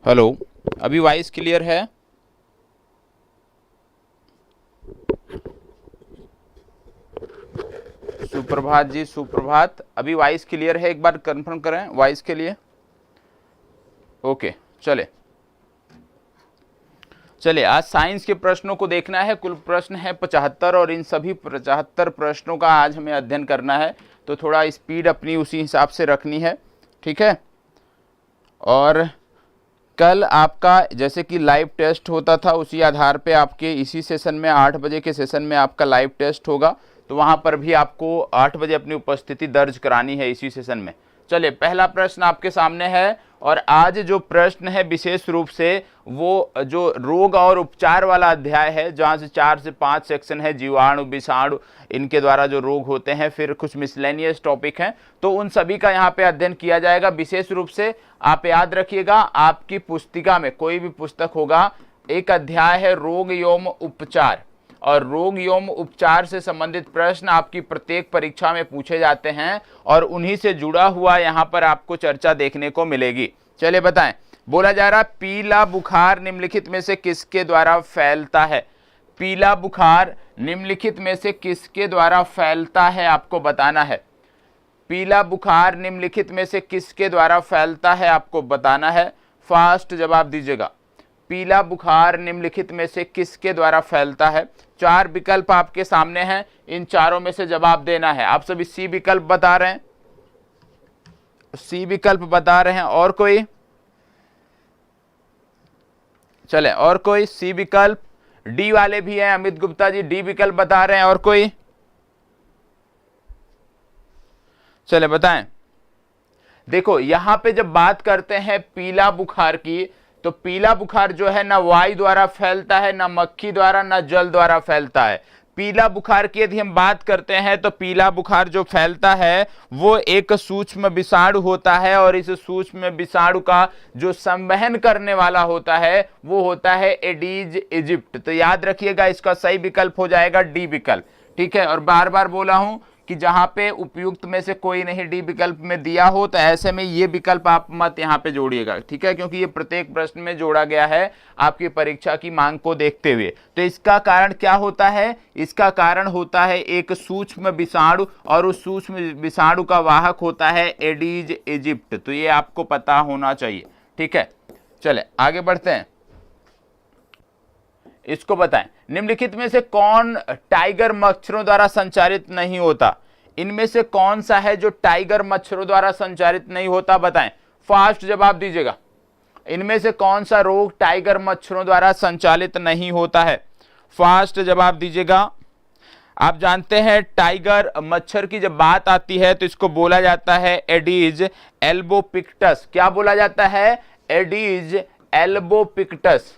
Hello, अभी voice clear है? सुप्रभात जी, सुप्रभात। अभी वॉइस क्लियर है? एक बार कंफर्म करें वॉइस के लिए। ओके, चले आज साइंस के प्रश्नों को देखना है। कुल प्रश्न है 75 और इन सभी 75 प्रश्नों का आज हमें अध्ययन करना है, तो थोड़ा स्पीड अपनी उसी हिसाब से रखनी है, ठीक है। और कल आपका जैसे कि लाइव टेस्ट होता था, उसी आधार पे आपके इसी सेशन में 8 बजे के सेशन में आपका लाइव टेस्ट होगा, तो वहां पर भी आपको 8 बजे अपनी उपस्थिति दर्ज करानी है इसी सेशन में। चलिए, पहला प्रश्न आपके सामने है और आज जो प्रश्न है विशेष रूप से वो जो रोग और उपचार वाला अध्याय है, जहाँ से 4 से 5 सेक्शन है, जीवाणु, विषाणु, इनके द्वारा जो रोग होते हैं, फिर कुछ मिसलेनियस टॉपिक हैं, तो उन सभी का यहाँ पे अध्ययन किया जाएगा। विशेष रूप से आप याद रखिएगा, आपकी पुस्तिका में कोई भी पुस्तक होगा, एक अध्याय है रोग एवं उपचार, और रोग एवं उपचार से संबंधित प्रश्न आपकी प्रत्येक परीक्षा में पूछे जाते हैं और उन्हीं से जुड़ा हुआ यहाँ पर आपको चर्चा देखने को मिलेगी। चलिए बताएं, बोला जा रहा पीला बुखार निम्नलिखित में से किसके द्वारा फैलता है? पीला बुखार निम्नलिखित में से किसके द्वारा फैलता है, आपको बताना है। पीला बुखार निम्नलिखित में से किसके द्वारा फैलता है, आपको बताना है। फास्ट जवाब दीजिएगा। पीला बुखार निम्नलिखित में से किसके द्वारा फैलता है? 4 विकल्प आपके सामने हैं, इन चारों में से जवाब देना है। आप सभी सी विकल्प बता रहे हैं, सी विकल्प बता रहे हैं। और कोई? चले, और कोई? सी विकल्प। डी वाले भी हैं, अमित गुप्ता जी डी विकल्प बता रहे हैं। और कोई? चले बताएं। देखो, यहां पे जब बात करते हैं पीला बुखार की, तो पीला बुखार जो है ना वायु द्वारा फैलता है, ना मक्खी द्वारा, ना जल द्वारा फैलता है। पीला बुखार की यदि हम बात करते हैं तो पीला बुखार जो फैलता है वो एक सूक्ष्म विषाणु होता है, और इस सूक्ष्म विषाणु का जो संवहन करने वाला होता है वो होता है एडीज इजिप्ट। तो याद रखिएगा, इसका सही विकल्प हो जाएगा डी विकल्प, ठीक है। और बार बार बोला हूं कि जहां पे उपयुक्त में से कोई नहीं डी विकल्प में दिया हो, तो ऐसे में ये विकल्प आप मत यहां पे जोड़िएगा, ठीक है, क्योंकि ये प्रत्येक प्रश्न में जोड़ा गया है आपकी परीक्षा की मांग को देखते हुए। तो इसका कारण क्या होता है? इसका कारण होता है एक सूक्ष्म विषाणु, और उस सूक्ष्म विषाणु का वाहक होता है एडीज इजिप्ट। तो ये आपको पता होना चाहिए, ठीक है। चले आगे बढ़ते हैं, इसको बताएं। निम्नलिखित में से कौन टाइगर मच्छरों द्वारा संचारित नहीं होता? इनमें से कौन सा है जो टाइगर मच्छरों द्वारा संचारित नहीं होता, बताएं। फास्ट जवाब दीजिएगा। इनमें से कौन सा रोग टाइगर मच्छरों द्वारा संचालित नहीं होता है? फास्ट जवाब दीजिएगा। आप जानते हैं टाइगर मच्छर की जब बात आती है तो इसको बोला जाता है एडीज एल्बोपिक्टस। क्या बोला जाता है? एडीज एल्बोपिक्टस,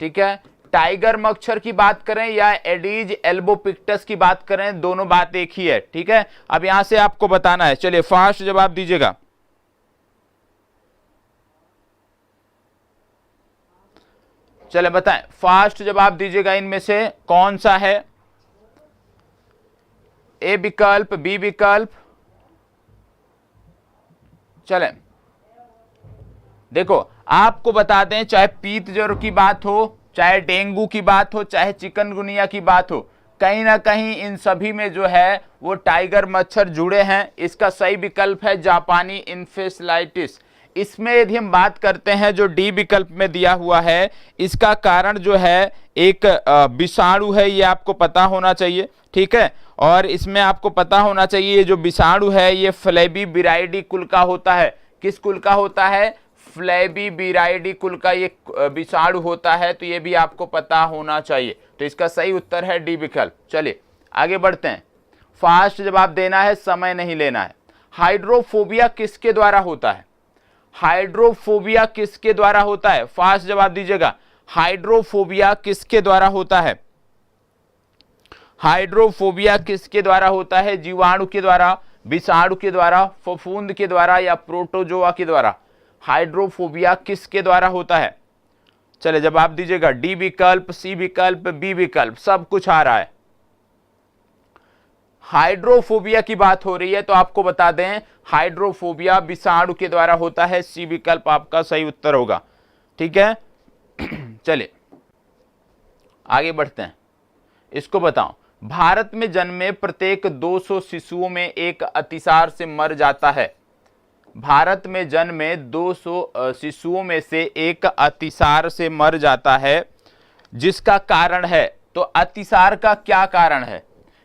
ठीक है। टाइगर मच्छर की बात करें या एडीज एल्बोपिक्टस की बात करें, दोनों बात एक ही है, ठीक है। अब यहां से आपको बताना है। चलिए फास्ट जवाब दीजिएगा। चले बताएं, फास्ट जवाब दीजिएगा, इनमें से कौन सा है? ए विकल्प, बी विकल्प? चले देखो, आपको बता दें, चाहे पीत ज्वर की बात हो, चाहे डेंगू की बात हो, चाहे चिकनगुनिया की बात हो, कहीं ना कहीं इन सभी में जो है वो टाइगर मच्छर जुड़े हैं। इसका सही विकल्प है जापानी इन्फेसिलाइटिस। इसमें यदि हम बात करते हैं, जो डी विकल्प में दिया हुआ है, इसका कारण जो है एक विषाणु है, ये आपको पता होना चाहिए, ठीक है। और इसमें आपको पता होना चाहिए ये जो विषाणु है ये फ्लेबीविराइडी कुल का होता है। किस कुल का होता है? फ्लेबीविराइडी कुल का ये विषाणु होता है, तो ये भी आपको पता होना चाहिए। तो इसका सही उत्तर है डी विकल्प। चलिए आगे बढ़ते हैं, फास्ट जवाब देना है, समय नहीं लेना है। हाइड्रोफोबिया किसके द्वारा होता है? हाइड्रोफोबिया किसके द्वारा होता है? फास्ट जवाब दीजिएगा। हाइड्रोफोबिया किसके द्वारा होता है? हाइड्रोफोबिया किसके द्वारा होता है? जीवाणु के द्वारा, विषाणु के द्वारा, फफूंद के द्वारा, या प्रोटोजोआ के द्वारा? हाइड्रोफोबिया किसके द्वारा होता है? चले जवाब दीजिएगा। डी विकल्प, सी विकल्प, बी विकल्प? सब कुछ आ रहा है। हाइड्रोफोबिया की बात हो रही है तो आपको बता दें हाइड्रोफोबिया विषाणु के द्वारा होता है। सी विकल्प आपका सही उत्तर होगा। ठीक है, चलिए आगे बढ़ते हैं। इसको बताओ, भारत में जन्मे प्रत्येक 200 शिशुओं में एक अतिसार से मर जाता है। भारत में जन्मे 200 शिशुओं में से एक अतिसार से मर जाता है, जिसका कारण है। तो अतिसार का क्या कारण है,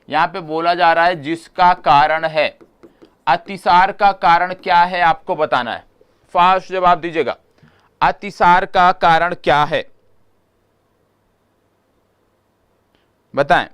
यहां पे बोला जा रहा है जिसका कारण है। अतिसार का कारण क्या है आपको बताना है। फास्ट जवाब दीजिएगा, अतिसार का कारण क्या है, बताएं।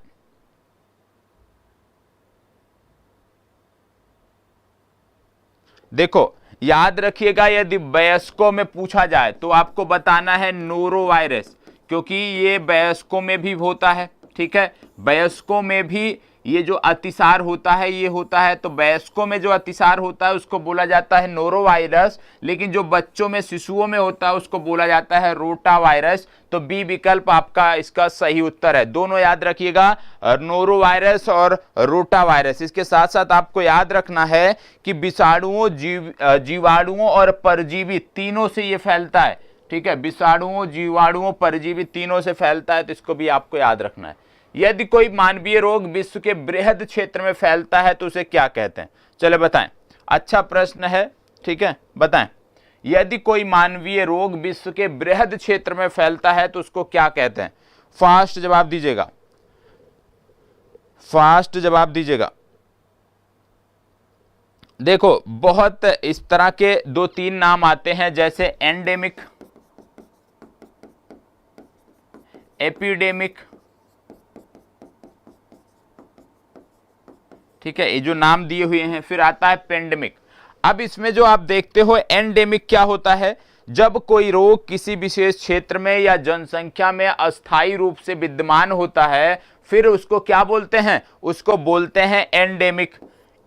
देखो याद रखिएगा, यदि वयस्कों में पूछा जाए तो आपको बताना है नोरोवायरस, क्योंकि ये वयस्कों में भी होता है। ठीक है, वयस्कों में भी ये जो अतिसार होता है ये होता है। तो वयस्कों में जो अतिसार होता है उसको बोला जाता है नोरोवायरस, लेकिन जो बच्चों में शिशुओं में होता है उसको बोला जाता है रोटावायरस। तो बी विकल्प आपका इसका सही उत्तर है। दोनों याद रखिएगा, नोरोवायरस और रोटावायरस। इसके साथ साथ आपको याद रखना है कि विषाणुओं, जीवाणुओं और परजीवी तीनों से ये फैलता है। ठीक है, विषाणुओं, जीवाणुओं, परजीवी तीनों से फैलता है, तो इसको भी आपको याद रखना है। यदि कोई मानवीय रोग विश्व के बृहद क्षेत्र में फैलता है तो उसे क्या कहते हैं, चले बताएं। अच्छा प्रश्न है, ठीक है, बताएं। यदि कोई मानवीय रोग विश्व के बृहद क्षेत्र में फैलता है तो उसको क्या कहते हैं। फास्ट जवाब दीजिएगा, फास्ट जवाब दीजिएगा। देखो बहुत इस तरह के 2-3 नाम आते हैं, जैसे एंडेमिक, एपिडेमिक। ठीक है, ये जो नाम दिए हुए हैं। फिर आता है पेंडेमिक। अब इसमें जो आप देखते हो एंडेमिक क्या होता है, जब कोई रोग किसी विशेष क्षेत्र में या जनसंख्या में अस्थायी रूप से विद्यमान होता है, फिर उसको क्या बोलते हैं, उसको बोलते हैं एंडेमिक।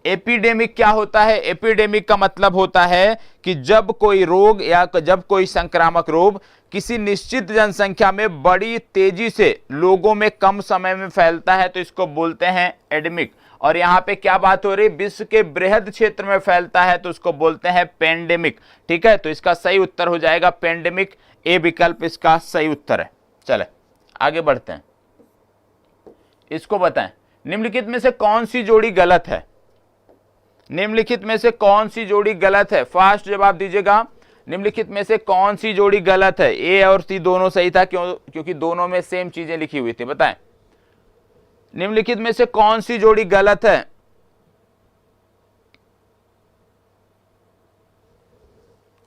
एपिडेमिक क्या होता है, एपिडेमिक का मतलब होता है कि जब कोई रोग या जब कोई संक्रामक रोग किसी निश्चित जनसंख्या में बड़ी तेजी से लोगों में कम समय में फैलता है तो इसको बोलते हैं एडेमिक। और यहां पे क्या बात हो रही, विश्व के बृहद क्षेत्र में फैलता है तो उसको बोलते हैं पेंडेमिक। ठीक है, तो इसका सही उत्तर हो जाएगा पेंडेमिक। ए विकल्प इसका सही उत्तर है। चले आगे बढ़ते हैं। इसको बताएं, निम्नलिखित में से कौन सी जोड़ी गलत है। निम्नलिखित में से कौन सी जोड़ी गलत है, फास्ट जवाब दीजिएगा। निम्नलिखित में से कौन सी जोड़ी गलत है। ए और सी दोनों सही था, क्योंकि दोनों में सेम चीजें लिखी हुई थी। बताएं निम्नलिखित में से कौन सी जोड़ी गलत है।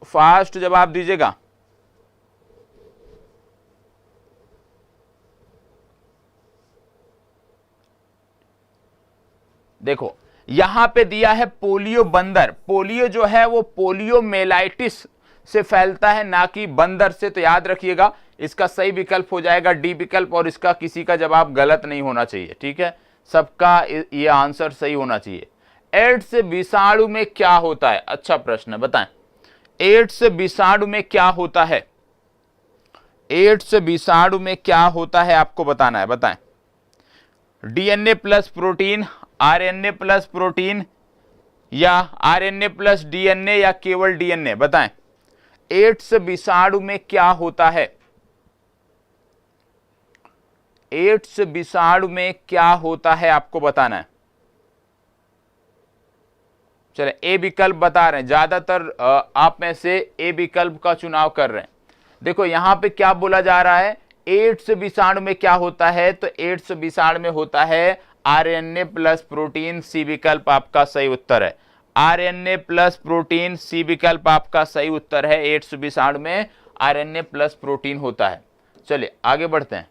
फास्ट जवाब दीजिएगा। देखो यहां पे दिया है पोलियो बंदर। पोलियो जो है वो पोलियोमेलाइटिस से फैलता है, ना कि बंदर से। तो याद रखिएगा, इसका सही विकल्प हो जाएगा डी विकल्प, और इसका किसी का जवाब गलत नहीं होना चाहिए। ठीक है, सबका ये आंसर सही होना चाहिए। एड्स विषाणु में क्या होता है, अच्छा प्रश्न है, बताएं। एड्स विषाणु में क्या होता है, एड्स विषाणु में क्या होता है आपको बताना है, बताएं। DNA plus protein, RNA plus protein, या आरएनए प्लस डीएनए, या केवल डीएनए, बताएं। एड्स विषाणु में क्या होता है, एड्स विषाणु में क्या होता है आपको बताना है। चले ए विकल्प बता रहे हैं, ज्यादातर आप में से ए विकल्प का चुनाव कर रहे हैं। देखो यहां पे क्या बोला जा रहा है, एड्स विषाणु में क्या होता है, तो एड्स विषाणु में होता है आरएनए प्लस प्रोटीन। सी विकल्प आपका सही उत्तर है। आरएनए प्लस प्रोटीन, सी विकल्प आपका सही उत्तर है। एड्स विषाणु में आरएनए प्लस प्रोटीन होता है। चलिए आगे बढ़ते हैं।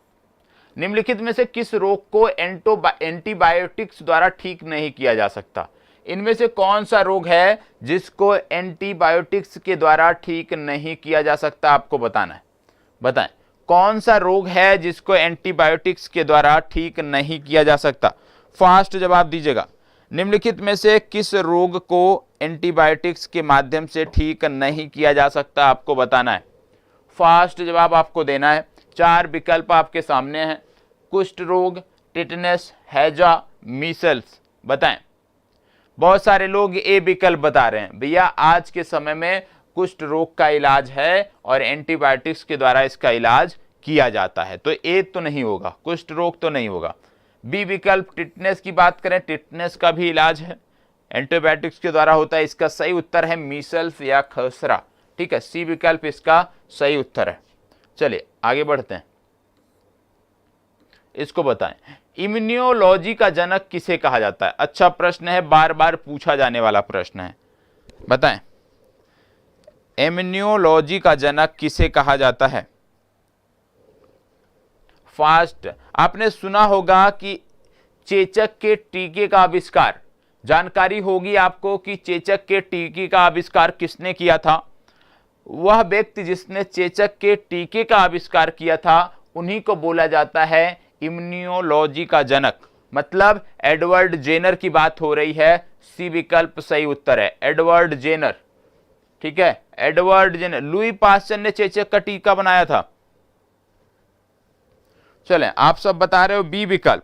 निम्नलिखित में से किस रोग को एंटीबायोटिक्स द्वारा ठीक नहीं किया जा सकता। इनमें से कौन सा रोग है जिसको एंटीबायोटिक्स के द्वारा ठीक नहीं किया जा सकता, आपको बताना है। बताएं कौन सा रोग है जिसको एंटीबायोटिक्स के द्वारा ठीक नहीं किया जा सकता। फास्ट जवाब दीजिएगा। निम्नलिखित में से किस रोग को एंटीबायोटिक्स के माध्यम से ठीक नहीं किया जा सकता, आपको बताना है। फास्ट जवाब आपको देना है। 4 विकल्प आपके सामने हैं, कुष्ठ रोग, टिटनेस, हैजा, मीसल्स। बताएं। बहुत सारे लोग ए विकल्प बता रहे हैं, भैया आज के समय में कुष्ठ रोग का इलाज है और एंटीबायोटिक्स के द्वारा इसका इलाज किया जाता है, तो ए तो नहीं होगा, कुष्ठ रोग तो नहीं होगा। बी विकल्प टिटनेस की बात करें, टिटनेस का भी इलाज है, एंटीबायोटिक्स के द्वारा होता है। इसका सही उत्तर है मीसल्स या खसरा, ठीक है, सी विकल्प इसका सही उत्तर है। चलिए आगे बढ़ते हैं, इसको बताएं, इम्यूनोलॉजी का जनक किसे कहा जाता है? अच्छा प्रश्न है, बार बार पूछा जाने वाला प्रश्न है, बताएं इम्यूनोलॉजी का जनक किसे कहा जाता है? फास्ट, आपने सुना होगा कि चेचक के टीके का आविष्कार, जानकारी होगी आपको कि चेचक के टीके का आविष्कार किसने किया था? वह व्यक्ति जिसने चेचक के टीके का आविष्कार किया था उन्हीं को बोला जाता है इम्यूनोलॉजी का जनक, मतलब एडवर्ड जेनर की बात हो रही है। सी विकल्प सही उत्तर है, एडवर्ड जेनर, ठीक है, एडवर्ड जेनर। लुई पास्चर ने चेचक का टीका बनाया था। चलें, आप सब बता रहे हो बी विकल्प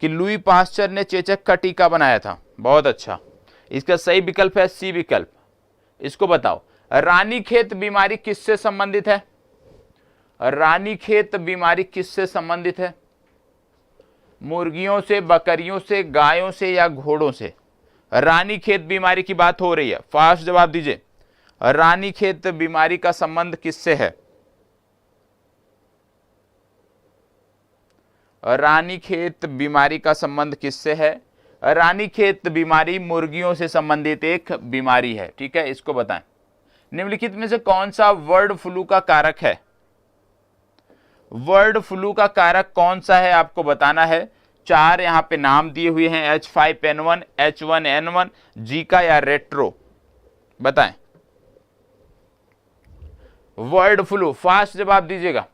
कि लुई पास्चर ने चेचक का टीका बनाया था, बहुत अच्छा। इसका सही विकल्प है सी विकल्प। इसको बताओ, रानीखेत बीमारी किससे संबंधित है? रानीखेत बीमारी किससे संबंधित है? मुर्गियों से, बकरियों से, गायों से या घोड़ों से? रानीखेत बीमारी की बात हो रही है, फास्ट जवाब दीजिए। रानीखेत बीमारी का संबंध किससे है? रानीखेत बीमारी का संबंध किससे है? रानीखेत बीमारी मुर्गियों से संबंधित एक बीमारी है, ठीक है, इसको बताएं। निम्नलिखित में से कौन सा बर्ड फ्लू का कारक है? बर्ड फ्लू का कारक कौन सा है आपको बताना है। 4 यहां पे नाम दिए हुए हैं, H5N1, H1N1, जीका या रेट्रो, बताएं। बर्ड फ्लू, फास्ट जवाब दीजिएगा।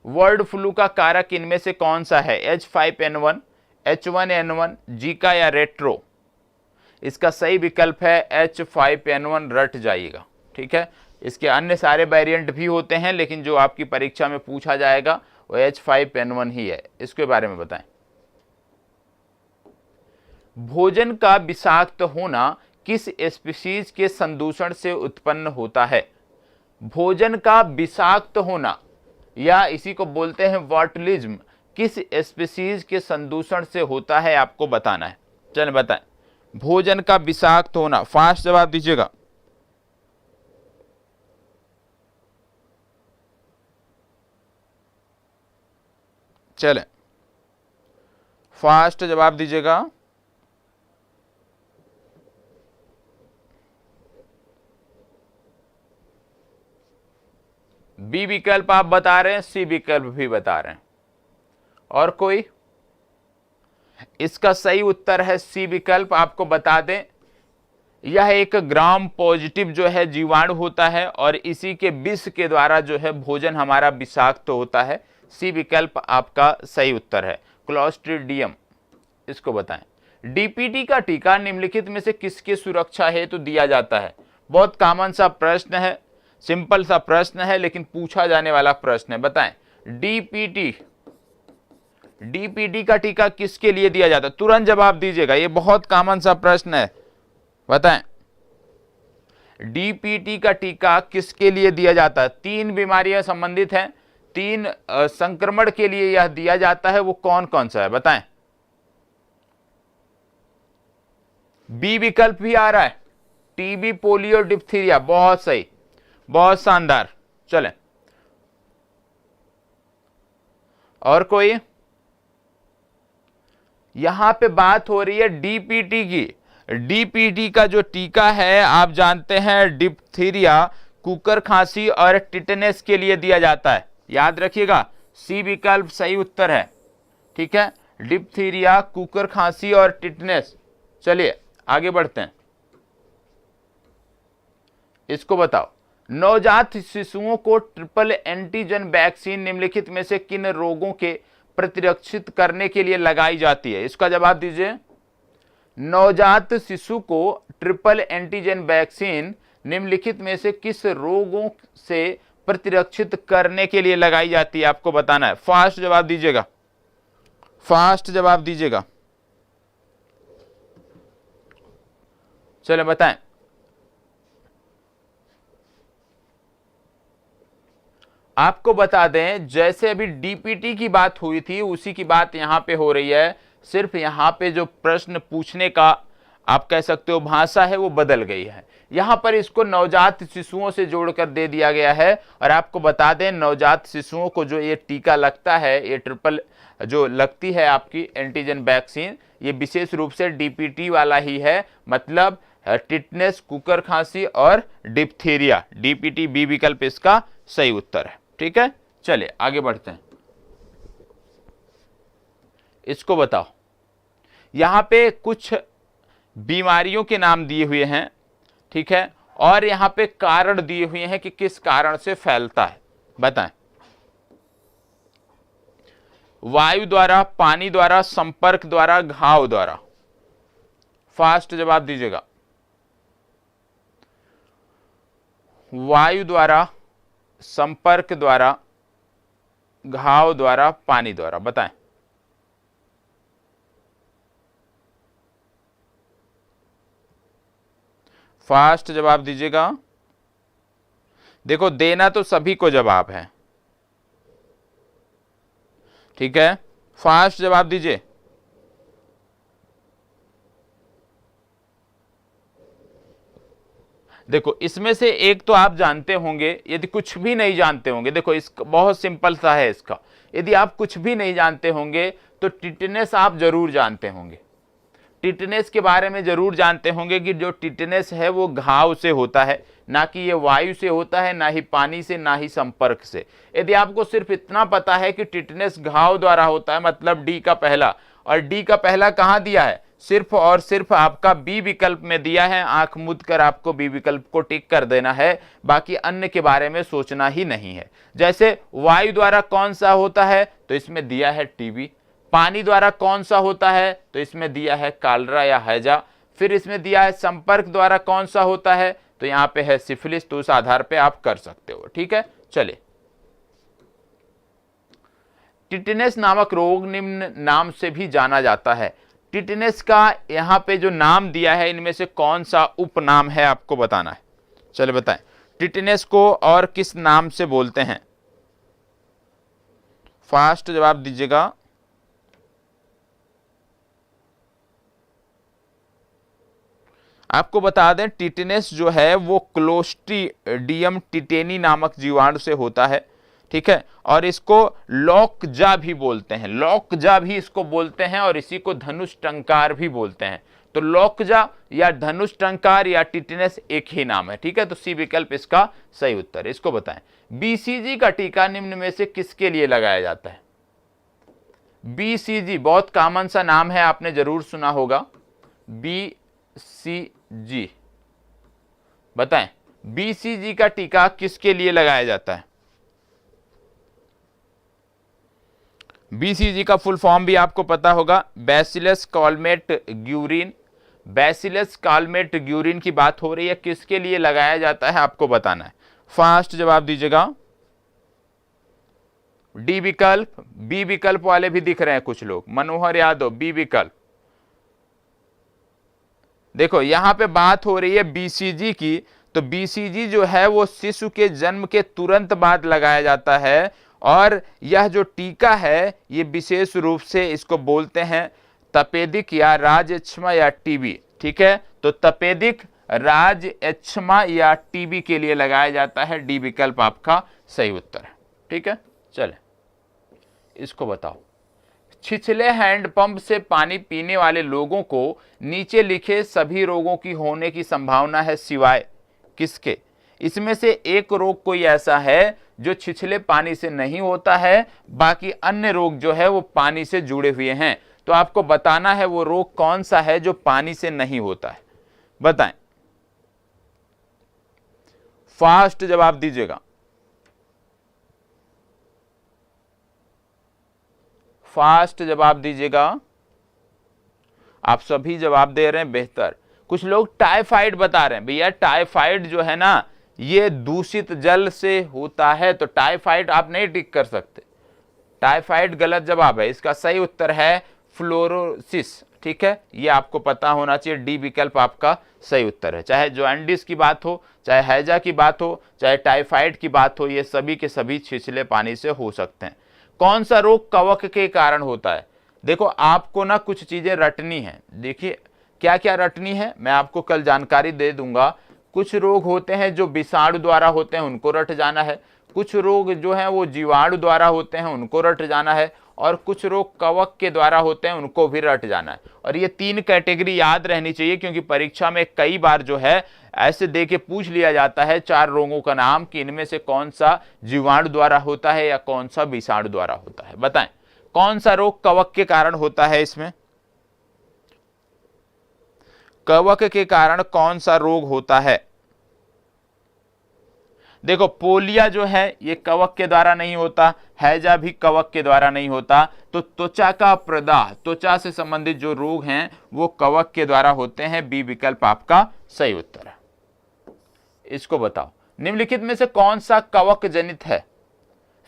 बर्ड फ्लू का कारक इनमें से कौन सा है? H5N1, H1N1, जीका या रेट्रो? इसका सही विकल्प है H5N1, रट जाइएगा, ठीक है। इसके अन्य सारे वेरिएंट भी होते हैं, लेकिन जो आपकी परीक्षा में पूछा जाएगा वो H5N1 ही है। इसके बारे में बताएं। भोजन का विषाक्त होना किस स्पीशीज के संदूषण से उत्पन्न होता है? भोजन का विषाक्त होना, या इसी को बोलते हैं बॉटुलिज्म, किस स्पीशीज के संदूषण से होता है आपको बताना है। चलिए बताएं, भोजन का विषाक्त होना, फास्ट जवाब दीजिएगा। चलें, फास्ट जवाब दीजिएगा। बी विकल्प आप बता रहे हैं, सी विकल्प भी बता रहे हैं, और कोई? इसका सही उत्तर है सी विकल्प। आपको बता दें, यह एक ग्राम पॉजिटिव जो है जीवाणु होता है और इसी के विष के द्वारा जो है भोजन हमारा विषाक्त होता है। सी विकल्प आपका सही उत्तर है, क्लोस्ट्रीडियम। इसको बताएं, डीपीटी का टीका निम्नलिखित में से किसकी सुरक्षा हेतु दिया जाता है? बहुत कॉमन सा प्रश्न है, सिंपल सा प्रश्न है, लेकिन पूछा जाने वाला प्रश्न है। बताएं, डीपीटी का टीका किसके लिए दिया जाता है? तुरंत जवाब दीजिएगा, ये बहुत कॉमन सा प्रश्न है। बताएं, डीपीटी का टीका किसके लिए दिया जाता है? 3 बीमारियां संबंधित हैं, 3 संक्रमण के लिए यह दिया जाता है, वो कौन कौन सा है? बताएं। बी विकल्प भी आ रहा है, टीबी, पोलियो, डिप्थीरिया, बहुत सही, बहुत शानदार। चलें, और कोई? यहां पे बात हो रही है डीपीटी की। डीपीटी का जो टीका है आप जानते हैं डिप्थीरिया, कुकर खांसी और टिटनेस के लिए दिया जाता है, याद रखिएगा। सी विकल्प सही उत्तर है, ठीक है, डिप्थीरिया, कुकर खांसी और टिटनेस। चलिए आगे बढ़ते हैं, इसको बताओ, नवजात शिशुओं को ट्रिपल एंटीजन वैक्सीन निम्नलिखित में से किन रोगों के प्रतिरक्षित करने के लिए लगाई जाती है? इसका जवाब दीजिए। नवजात शिशु को ट्रिपल एंटीजन वैक्सीन निम्नलिखित में से किस रोगों से प्रतिरक्षित करने के लिए लगाई जाती है? आपको बताना है, फास्ट जवाब दीजिएगा, फास्ट जवाब दीजिएगा। चलो बताएं। आपको बता दें, जैसे अभी डीपीटी की बात हुई थी उसी की बात यहां पे हो रही है, सिर्फ यहां पे जो प्रश्न पूछने का आप कह सकते हो भाषा है वो बदल गई है। यहां पर इसको नवजात शिशुओं से जोड़कर दे दिया गया है। और आपको बता दें, नवजात शिशुओं को जो ये टीका लगता है, ये ट्रिपल जो लगती है आपकी एंटीजन वैक्सीन, ये विशेष रूप से डीपीटी वाला ही है, मतलब टिटनेस, कुकर खांसी और डिप्थीरिया। डीपीटी बी विकल्प इसका सही उत्तर है। ठीक है, चलिए आगे बढ़ते हैं। इसको बताओ, यहां पे कुछ बीमारियों के नाम दिए हुए हैं, ठीक है, और यहां पे कारण दिए हुए हैं कि किस कारण से फैलता है, बताएं। वायु द्वारा, पानी द्वारा, संपर्क द्वारा, घाव द्वारा। फास्ट जवाब दीजिएगा। वायु द्वारा, संपर्क द्वारा, घाव द्वारा, पानी द्वारा, बताएं। फास्ट जवाब दीजिएगा। देखो, देना तो सभी को जवाब है, ठीक है, फास्ट जवाब दीजिए। देखो, इसमें से एक तो आप जानते होंगे, यदि कुछ भी नहीं जानते होंगे, देखो इसका बहुत सिंपल सा है इसका, यदि आप कुछ भी नहीं जानते होंगे तो टिटनेस आप जरूर जानते होंगे। टिटनेस के बारे में जरूर जानते होंगे कि जो टिटनेस है वो घाव से होता है, ना कि ये वायु से होता है, ना ही पानी से, ना ही संपर्क से। यदि आपको सिर्फ इतना पता है कि टिटनेस घाव द्वारा होता है, मतलब डी का पहला, और डी का पहला कहां दिया है, सिर्फ और सिर्फ आपका बी विकल्प में दिया है। आंख मूंद कर आपको बी विकल्प को टिक कर देना है, बाकी अन्य के बारे में सोचना ही नहीं है। जैसे वायु द्वारा कौन सा होता है, तो इसमें दिया है टीबी। पानी द्वारा कौन सा होता है, तो इसमें दिया है कालरा या हैजा। फिर इसमें दिया है संपर्क द्वारा कौन सा होता है, तो यहां पे है सिफिलिस। तो उस आधार पे आप कर सकते हो, ठीक है। चलिए, टिटनेस नामक रोग निम्न नाम से भी जाना जाता है। टिटनेस का यहां पे जो नाम दिया है, इनमें से कौन सा उपनाम है आपको बताना है। चलिए बताएं, टिटनेस को और किस नाम से बोलते हैं। फास्ट जवाब दीजिएगा। आपको बता दें, टिटनेस जो है वो क्लोस्ट्रीडियम टिटेनी नामक जीवाणु से होता है, ठीक है, और इसको लॉकजा भी बोलते हैं, लॉकजा भी इसको बोलते हैं, और इसी को धनुष टंकार भी बोलते हैं। तो लॉकजा या धनुष टंकार या टिटनेस एक ही नाम है, ठीक है। तो सी विकल्प इसका सही उत्तर है। इसको बताएं, बीसीजी का टीका निम्न में से किसके लिए लगाया जाता है। बीसीजी बहुत कॉमन सा नाम है, आपने जरूर सुना होगा, बीसीजी। बताएं, बीसीजी का टीका किसके लिए लगाया जाता है। बीसीजी का फुल फॉर्म भी आपको पता होगा, बैसिलस कॉलमेट ग्यूरिन। बैसिलस कॉलमेट ग्यूरिन की बात हो रही है, किसके लिए लगाया जाता है आपको बताना है। फास्ट जवाब दीजिएगा। डी विकल्प, बी विकल्प वाले भी दिख रहे हैं कुछ लोग, मनोहर यादव, बी विकल्प। देखो, यहां पे बात हो रही है बीसीजी की, तो बीसीजी जो है वो शिशु के जन्म के तुरंत बाद लगाया जाता है, और यह जो टीका है ये विशेष रूप से इसको बोलते हैं तपेदिक या राजएक्जिमा या टीबी, ठीक है। तो तपेदिक, राजएक्जिमा या टीबी के लिए लगाया जाता है। डी विकल्प आपका सही उत्तर है, ठीक है। चले, इसको बताओ, छिछले हैंडपंप से पानी पीने वाले लोगों को नीचे लिखे सभी रोगों की होने की संभावना है सिवाय किसके। इसमें से एक रोग कोई ऐसा है जो छिछले पानी से नहीं होता है, बाकी अन्य रोग जो है वो पानी से जुड़े हुए हैं। तो आपको बताना है वो रोग कौन सा है जो पानी से नहीं होता है, बताएं। फास्ट जवाब दीजिएगा। फास्ट जवाब दीजिएगा। आप सभी जवाब दे रहे हैं, बेहतर। कुछ लोग टाइफाइड बता रहे हैं, भैया टाइफाइड जो है ना ये दूषित जल से होता है, तो टाइफाइड आप नहीं टिक कर सकते, टाइफाइड गलत जवाब है। इसका सही उत्तर है फ्लोरोसिस, ठीक है, ये आपको पता होना चाहिए। डी विकल्प आपका सही उत्तर है। चाहे जॉन्डिस की बात हो, चाहे हैजा की बात हो, चाहे टाइफाइड की बात हो, ये सभी के सभी छिछले पानी से हो सकते हैं। कौन सा रोग कवक के कारण होता है? देखो आपको ना कुछ चीजें रटनी है। देखिए क्या क्या रटनी है, मैं आपको कल जानकारी दे दूंगा। कुछ रोग होते हैं जो विषाणु द्वारा होते हैं, उनको रट जाना है। कुछ रोग जो हैं वो जीवाणु द्वारा होते हैं, उनको रट जाना है। और कुछ रोग कवक के द्वारा होते हैं, उनको भी रट जाना है। और ये 3 कैटेगरी याद रहनी चाहिए, क्योंकि परीक्षा में कई बार जो है ऐसे दे के पूछ लिया जाता है 4 रोगों का नाम कि इनमें से कौन सा जीवाणु द्वारा होता है या कौन सा विषाणु द्वारा होता है। बताएं कौन सा रोग कवक के कारण होता है? इसमें कवक के कारण कौन सा रोग होता है? देखो पोलिया जो है ये कवक के द्वारा नहीं होता, हैजा भी कवक के द्वारा नहीं होता। तो त्वचा का प्रदाह, त्वचा से संबंधित जो रोग हैं वो कवक के द्वारा होते हैं। बी विकल्प आपका सही उत्तर है। इसको बताओ निम्नलिखित में से कौन सा कवक जनित है?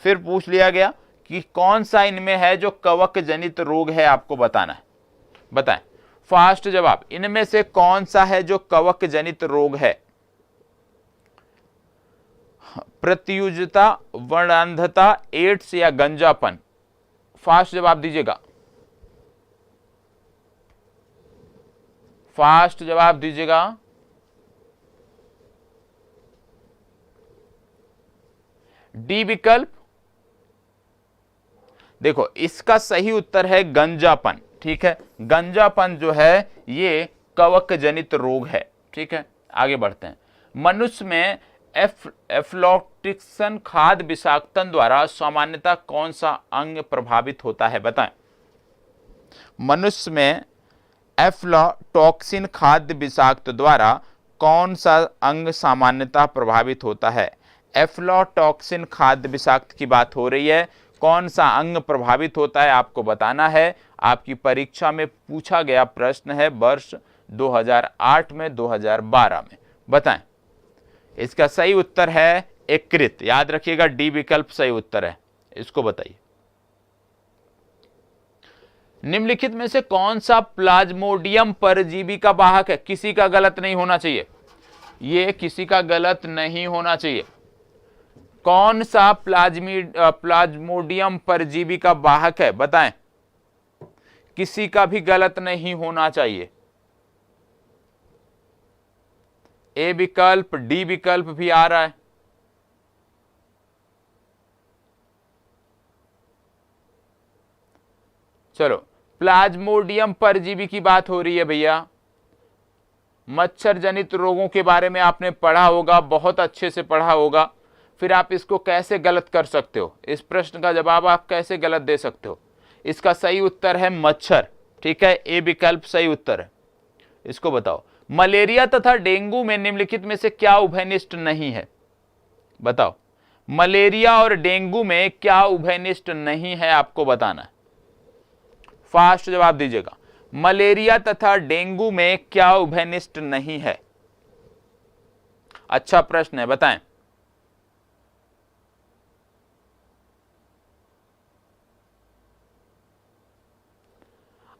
फिर पूछ लिया गया कि कौन सा इनमें है जो कवक जनित रोग है, आपको बताना है। बताएं फास्ट जवाब, इनमें से कौन सा है जो कवक जनित रोग है? प्रत्युजता, वर्णांधता, एड्स या गंजापन? फास्ट जवाब दीजिएगा, फास्ट जवाब दीजिएगा। डी विकल्प। देखो इसका सही उत्तर है गंजापन। ठीक है, गंजापन जो है ये कवक जनित रोग है। ठीक है, आगे बढ़ते हैं। मनुष्य में एफ्लॉटॉक्सिन खाद्य विषाक्तन द्वारा सामान्यतः कौन सा अंग प्रभावित होता है? बताएं मनुष्य में एफ्लॉटॉक्सिन खाद्य विषाक्त द्वारा कौन सा अंग सामान्यतः प्रभावित होता है? एफ्लॉटॉक्सिन खाद्य विषाक्त की बात हो रही है। कौन सा अंग प्रभावित होता है आपको बताना है। आपकी परीक्षा में पूछा गया प्रश्न है वर्ष 2008 में, 2012 में। बताएं इसका सही उत्तर है यकृत। याद रखिएगा डी विकल्प सही उत्तर है। इसको बताइए निम्नलिखित में से कौन सा प्लाज्मोडियम परजीवी का वाहक है? किसी का गलत नहीं होना चाहिए, ये किसी का गलत नहीं होना चाहिए। कौन सा प्लाज्मोडियम परजीवी का वाहक है? बताएं किसी का भी गलत नहीं होना चाहिए। ए विकल्प, डी विकल्प भी आ रहा है। चलो प्लाज्मोडियम परजीवी की बात हो रही है भैया। मच्छर जनित रोगों के बारे में आपने पढ़ा होगा, बहुत अच्छे से पढ़ा होगा। फिर आप इसको कैसे गलत कर सकते हो? इस प्रश्न का जवाब आप कैसे गलत दे सकते हो? इसका सही उत्तर है मच्छर। ठीक है, ए विकल्प सही उत्तर है। इसको बताओ मलेरिया तथा डेंगू में निम्नलिखित में से क्या उभयनिष्ठ नहीं है? बताओ मलेरिया और डेंगू में क्या उभयनिष्ठ नहीं है, आपको बताना है। फास्ट जवाब दीजिएगा, मलेरिया तथा डेंगू में क्या उभयनिष्ठ नहीं है? अच्छा प्रश्न है, बताएं।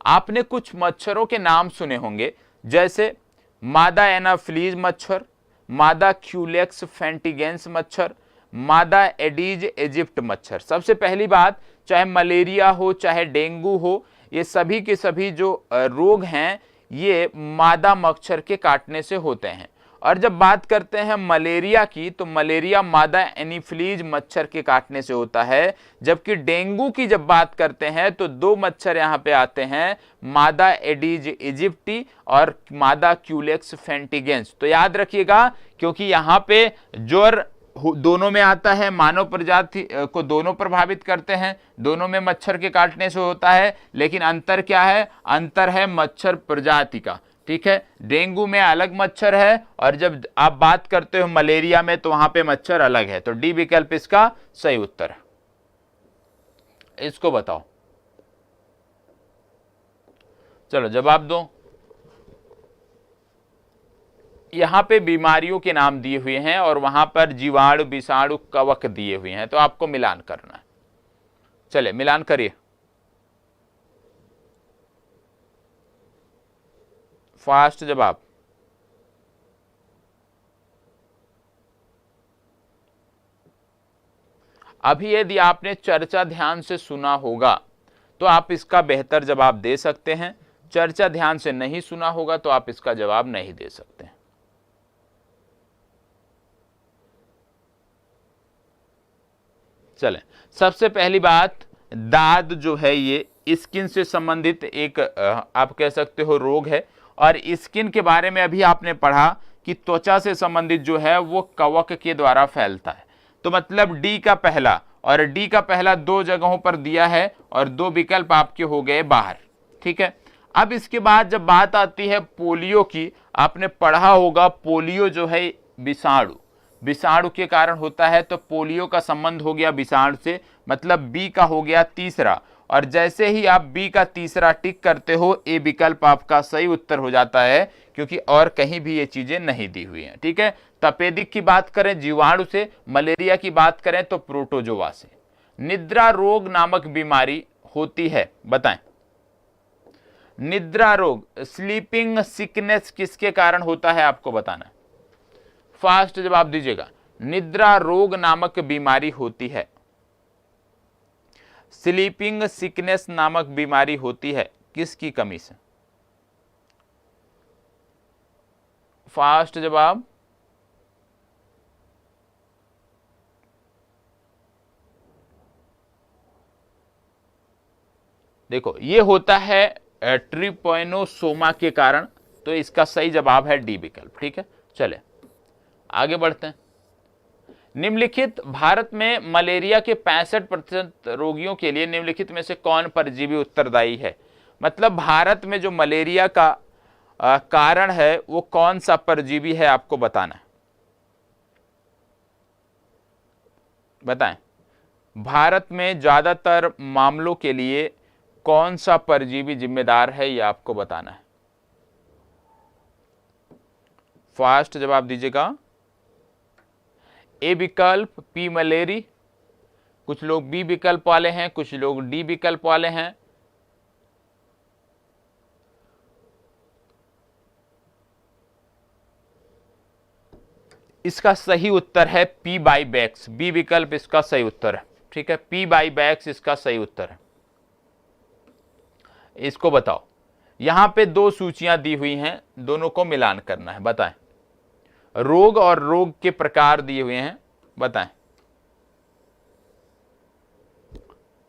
आपने कुछ मच्छरों के नाम सुने होंगे, जैसे मादा एनाफिलीज मच्छर, मादा क्यूलेक्स फेंटिगेंस मच्छर, मादा एडीज इजिप्ट मच्छर। सबसे पहली बात, चाहे मलेरिया हो चाहे डेंगू हो, ये सभी के सभी जो रोग हैं ये मादा मच्छर के काटने से होते हैं। और जब बात करते हैं मलेरिया की, तो मलेरिया मादा एनाफिलीज मच्छर के काटने से होता है। जबकि डेंगू की जब बात करते हैं तो 2 मच्छर यहाँ पे आते हैं, मादा एडीज इजिप्टी और मादा क्यूलेक्स फेंटिगेंस। तो याद रखिएगा, क्योंकि यहाँ पे ज्वर दोनों में आता है, मानव प्रजाति को दोनों प्रभावित करते हैं, दोनों में मच्छर के काटने से होता है। लेकिन अंतर क्या है? अंतर है मच्छर प्रजाति का। ठीक है, डेंगू में अलग मच्छर है और जब आप बात करते हो मलेरिया में तो वहां पे मच्छर अलग है। तो डी विकल्प इसका सही उत्तर है। इसको बताओ, चलो जवाब दो। यहां पे बीमारियों के नाम दिए हुए हैं और वहां पर जीवाणु, विषाणु, कवक दिए हुए हैं, तो आपको मिलान करना है। चले मिलान करिए। फास्ट जवाब। अभी यदि आपने चर्चा ध्यान से सुना होगा तो आप इसका बेहतर जवाब दे सकते हैं, चर्चा ध्यान से नहीं सुना होगा तो आप इसका जवाब नहीं दे सकते। चलें, सबसे पहली बात, दाद जो है ये स्किन से संबंधित एक आप कह सकते हो रोग है, और स्किन के बारे में अभी आपने पढ़ा कि त्वचा से संबंधित जो है वो कवक के द्वारा फैलता है। तो मतलब डी का पहला, और डी का पहला दो जगहों पर दिया है और दो विकल्प आपके हो गए बाहर। ठीक है, अब इसके बाद जब बात आती है पोलियो की, आपने पढ़ा होगा पोलियो जो है विषाणु के कारण होता है, तो पोलियो का संबंध हो गया विषाणु से, मतलब बी का हो गया तीसरा। और जैसे ही आप बी का तीसरा टिक करते हो, ए विकल्प आपका सही उत्तर हो जाता है, क्योंकि और कहीं भी ये चीजें नहीं दी हुई हैं। ठीक है, तपेदिक की बात करें जीवाणु से, मलेरिया की बात करें तो प्रोटोजोआ से। निद्रा रोग नामक बीमारी होती है, बताएं। निद्रा रोग, स्लीपिंग सिकनेस किसके कारण होता है आपको बताना है, फास्ट जवाब दीजिएगा। निद्रा रोग नामक बीमारी होती है, स्लीपिंग सिकनेस नामक बीमारी होती है किसकी कमी से, फास्ट जवाब। देखो ये होता है ट्रिपैनोसोमा के कारण, तो इसका सही जवाब है डी विकल्प। ठीक है, चले आगे बढ़ते हैं। निम्नलिखित भारत में मलेरिया के 65% रोगियों के लिए निम्नलिखित में से कौन परजीवी उत्तरदायी है, मतलब भारत में जो मलेरिया का कारण है वो कौन सा परजीवी है आपको बताना है, बताएं। भारत में ज्यादातर मामलों के लिए कौन सा परजीवी जिम्मेदार है ये आपको बताना है, फास्ट जवाब दीजिएगा। ए विकल्प पी मलेरी, कुछ लोग बी विकल्प वाले हैं, कुछ लोग डी विकल्प वाले हैं। इसका सही उत्तर है पी बाइबैक्स, बी विकल्प इसका सही उत्तर है। ठीक है, पी बाइबैक्स इसका सही उत्तर है। इसको बताओ, यहां पे दो सूचियां दी हुई हैं, दोनों को मिलान करना है, बताएं। रोग और रोग के प्रकार दिए हुए हैं, बताएं।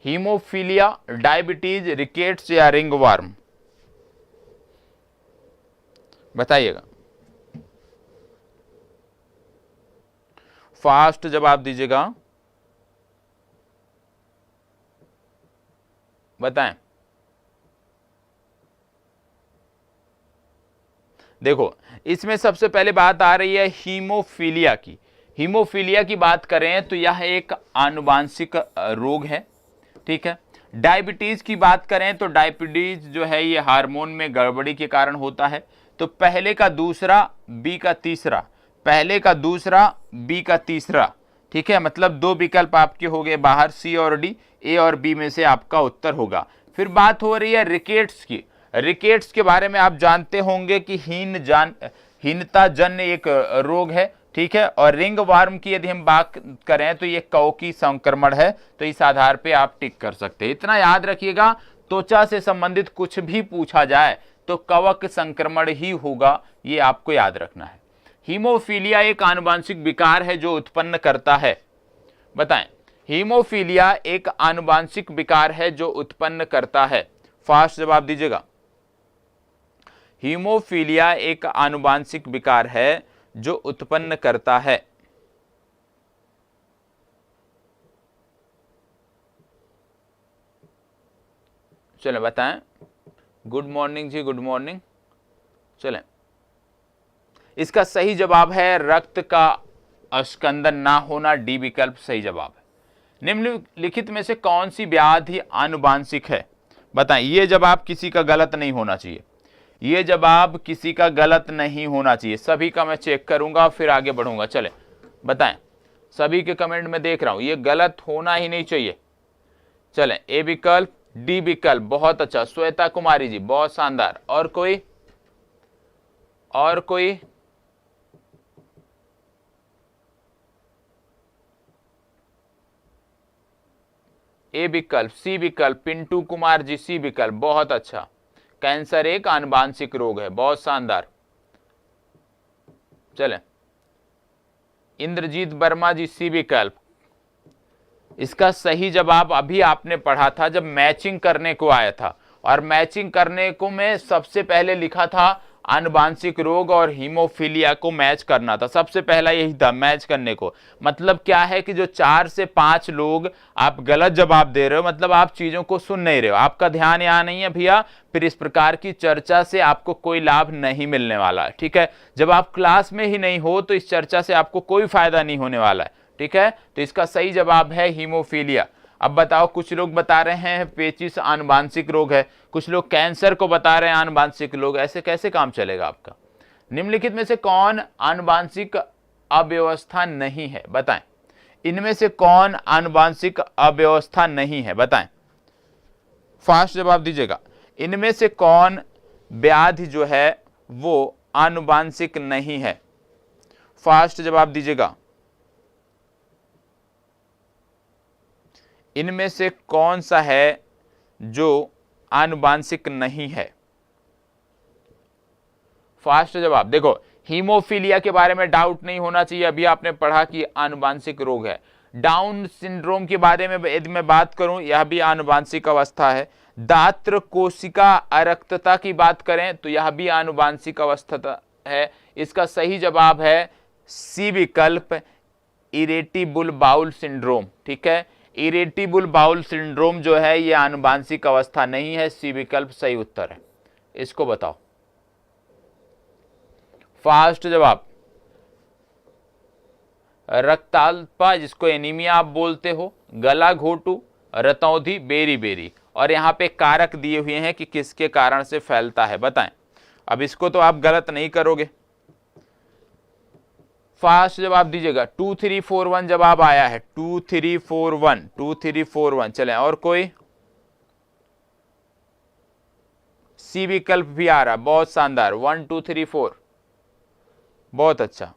हीमोफीलिया, डायबिटीज, रिकेट्स या रिंगवर्म, बताइएगा, फास्ट जवाब दीजिएगा, बताएं। देखो इसमें सबसे पहले बात आ रही है हीमोफीलिया की। हीमोफीलिया की बात करें तो यह एक आनुवांशिक रोग है। ठीक है, डायबिटीज की बात करें तो डायबिटीज जो है ये हार्मोन में गड़बड़ी के कारण होता है। तो पहले का दूसरा, बी का तीसरा, पहले का दूसरा, बी का तीसरा। ठीक है, मतलब दो विकल्प आपके हो गए बाहर, सी और डी, ए और बी में से आपका उत्तर होगा। फिर बात हो रही है रिकेट्स की। रिकेट्स के बारे में आप जानते होंगे कि हीनता जन्य एक रोग है। ठीक है, और रिंग वार्म की यदि हम बात करें तो ये कवकी संक्रमण है, तो इस आधार पे आप टिक कर सकते हैं। इतना याद रखिएगा, त्वचा से संबंधित कुछ भी पूछा जाए तो कवक संक्रमण ही होगा, ये आपको याद रखना है। हीमोफीलिया एक आनुवांशिक विकार है जो उत्पन्न करता है, बताएं। हीमोफीलिया एक आनुवांशिक विकार है जो उत्पन्न करता है, फास्ट जवाब दीजिएगा। हीमोफीलिया एक आनुवांशिक विकार है जो उत्पन्न करता है। चलें बताएं। गुड मॉर्निंग जी, गुड मॉर्निंग। चलें, इसका सही जवाब है रक्त का अस्कंदन ना होना, डी विकल्प सही जवाब है। निम्नलिखित में से कौन सी व्याधि आनुवांशिक है, बताएं। ये जवाब किसी का गलत नहीं होना चाहिए, ये जवाब किसी का गलत नहीं होना चाहिए, सभी का मैं चेक करूंगा फिर आगे बढ़ूंगा। चले बताएं, सभी के कमेंट में देख रहा हूं, ये गलत होना ही नहीं चाहिए। चलें, ए विकल्प, डी विकल्प, बहुत अच्छा, श्वेता कुमारी जी बहुत शानदार। और कोई, और कोई? ए विकल्प, सी विकल्प, पिंटू कुमार जी सी विकल्प, बहुत अच्छा। कैंसर एक आनुवांशिक रोग है, बहुत शानदार। चले, इंद्रजीत वर्मा जी सी विकल्प। इसका सही जवाब अभी आपने पढ़ा था जब मैचिंग करने को आया था, और मैचिंग करने को मैं सबसे पहले लिखा था आनुवांशिक रोग और हीमोफीलिया को मैच करना था, सबसे पहला यही था मैच करने को। मतलब क्या है कि जो 4 से 5 लोग आप गलत जवाब दे रहे हो, मतलब आप चीजों को सुन नहीं रहे हो, आपका ध्यान यहाँ नहीं है भैया, फिर इस प्रकार की चर्चा से आपको कोई लाभ नहीं मिलने वाला है। ठीक है, जब आप क्लास में ही नहीं हो तो इस चर्चा से आपको कोई फायदा नहीं होने वाला है। ठीक है, तो इसका सही जवाब है हीमोफीलिया। अब बताओ, कुछ लोग बता रहे हैं पेचिश आनुवांशिक रोग है, कुछ लोग कैंसर को बता रहे हैं आनुवांशिक रोग, ऐसे कैसे काम चलेगा आपका? निम्नलिखित में से कौन आनुवांशिक अव्यवस्था नहीं है, बताएं। इनमें से कौन आनुवांशिक अव्यवस्था नहीं है, बताएं, फास्ट जवाब दीजिएगा। इनमें से कौन व्याधि जो है वो आनुवांशिक नहीं है, फास्ट जवाब दीजिएगा। इनमें से कौन सा है जो आनुवांशिक नहीं है, फास्ट जवाब। देखो, हीमोफीलिया के बारे में डाउट नहीं होना चाहिए, अभी आपने पढ़ा कि आनुवांशिक रोग है। डाउन सिंड्रोम के बारे में यदि मैं बात करूं, यह भी आनुवांशिक अवस्था है। दात्र कोशिका अरक्तता की बात करें तो यह भी आनुवांशिक अवस्था है। इसका सही जवाब है सी विकल्प, इरेटिबुल बाउल सिंड्रोम। ठीक है, इरेटिबुल बाउल सिंड्रोम जो है यह आनुवांशिक अवस्था नहीं है, सी विकल्प सही उत्तर है। इसको बताओ, फास्ट जवाब। रक्ताल्पा जिसको एनीमिया आप बोलते हो, गला घोटू, रतौंधी, बेरी बेरी, और यहाँ पे कारक दिए हुए हैं कि किसके कारण से फैलता है, बताएं। अब इसको तो आप गलत नहीं करोगे, फास्ट जवाब दीजिएगा। 2341 जवाब आया है, 2341। चले, और कोई? सी विकल्प भी आ रहा, बहुत शानदार, 1 2 3 4, बहुत अच्छा।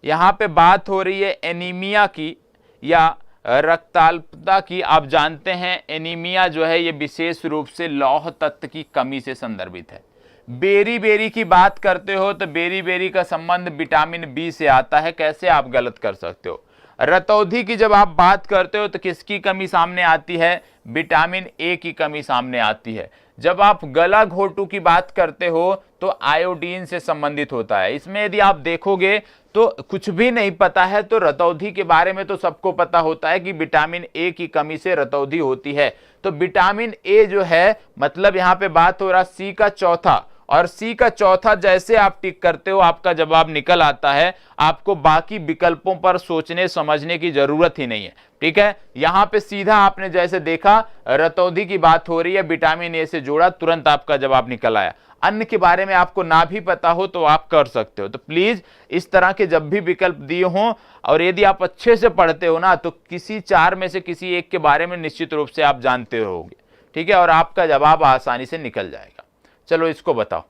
यहां पे बात हो रही है एनीमिया की या रक्ताल्पता की। आप जानते हैं एनीमिया जो है ये विशेष रूप से लौह तत्व की कमी से संदर्भित है। बेरी बेरी की बात करते हो तो बेरी बेरी का संबंध विटामिन बी से आता है, कैसे आप गलत कर सकते हो। रतौंधी की जब आप बात करते हो तो किसकी कमी सामने आती है, विटामिन ए की कमी सामने आती है। जब आप गला घोटू की बात करते हो तो आयोडीन से संबंधित होता है। इसमें यदि आप देखोगे तो कुछ भी नहीं पता है तो रतौंधी के बारे में तो सबको पता होता है कि विटामिन ए की कमी से रतौंधी होती है। तो विटामिन ए जो है, मतलब यहां पे बात हो रहा सी का चौथा, और सी का चौथा जैसे आप टिक करते हो आपका जवाब निकल आता है। आपको बाकी विकल्पों पर सोचने समझने की जरूरत ही नहीं है। ठीक है, यहां पे सीधा आपने जैसे देखा रतौंधी की बात हो रही है, विटामिन ए से जोड़ा, तुरंत आपका जवाब निकल आया। अन्य के बारे में आपको ना भी पता हो तो आप कर सकते हो। तो प्लीज इस तरह के जब भी विकल्प दिए हों और यदि आप अच्छे से पढ़ते हो ना तो किसी 4 में से किसी एक के बारे में निश्चित रूप से आप जानते होगे। ठीक है, और आपका जवाब आसानी से निकल जाएगा। चलो इसको बताओ।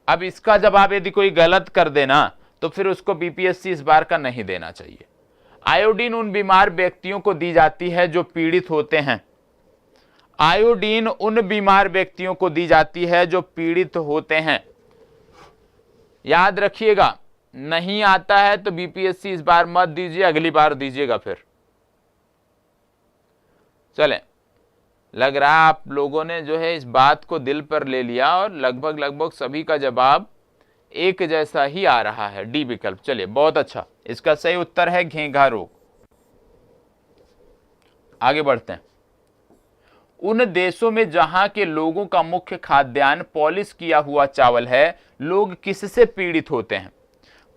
अब इसका जवाब यदि कोई गलत कर देना तो फिर उसको बीपीएससी इस बार का नहीं देना चाहिए। आयोडीन उन बीमार व्यक्तियों को दी जाती है जो पीड़ित होते हैं। आयोडीन उन बीमार व्यक्तियों को दी जाती है जो पीड़ित होते हैं। याद रखिएगा, नहीं आता है तो बीपीएससी इस बार मत दीजिए, अगली बार दीजिएगा फिर। चलें, लग रहा है आप लोगों ने जो है इस बात को दिल पर ले लिया और लगभग सभी का जवाब एक जैसा ही आ रहा है, डी विकल्प। चलिए, बहुत अच्छा, इसका सही उत्तर है घेंघा रोग। आगे बढ़ते हैं। उन देशों में जहां के लोगों का मुख्य खाद्यान्न पॉलिश किया हुआ चावल है, लोग किससे पीड़ित होते हैं?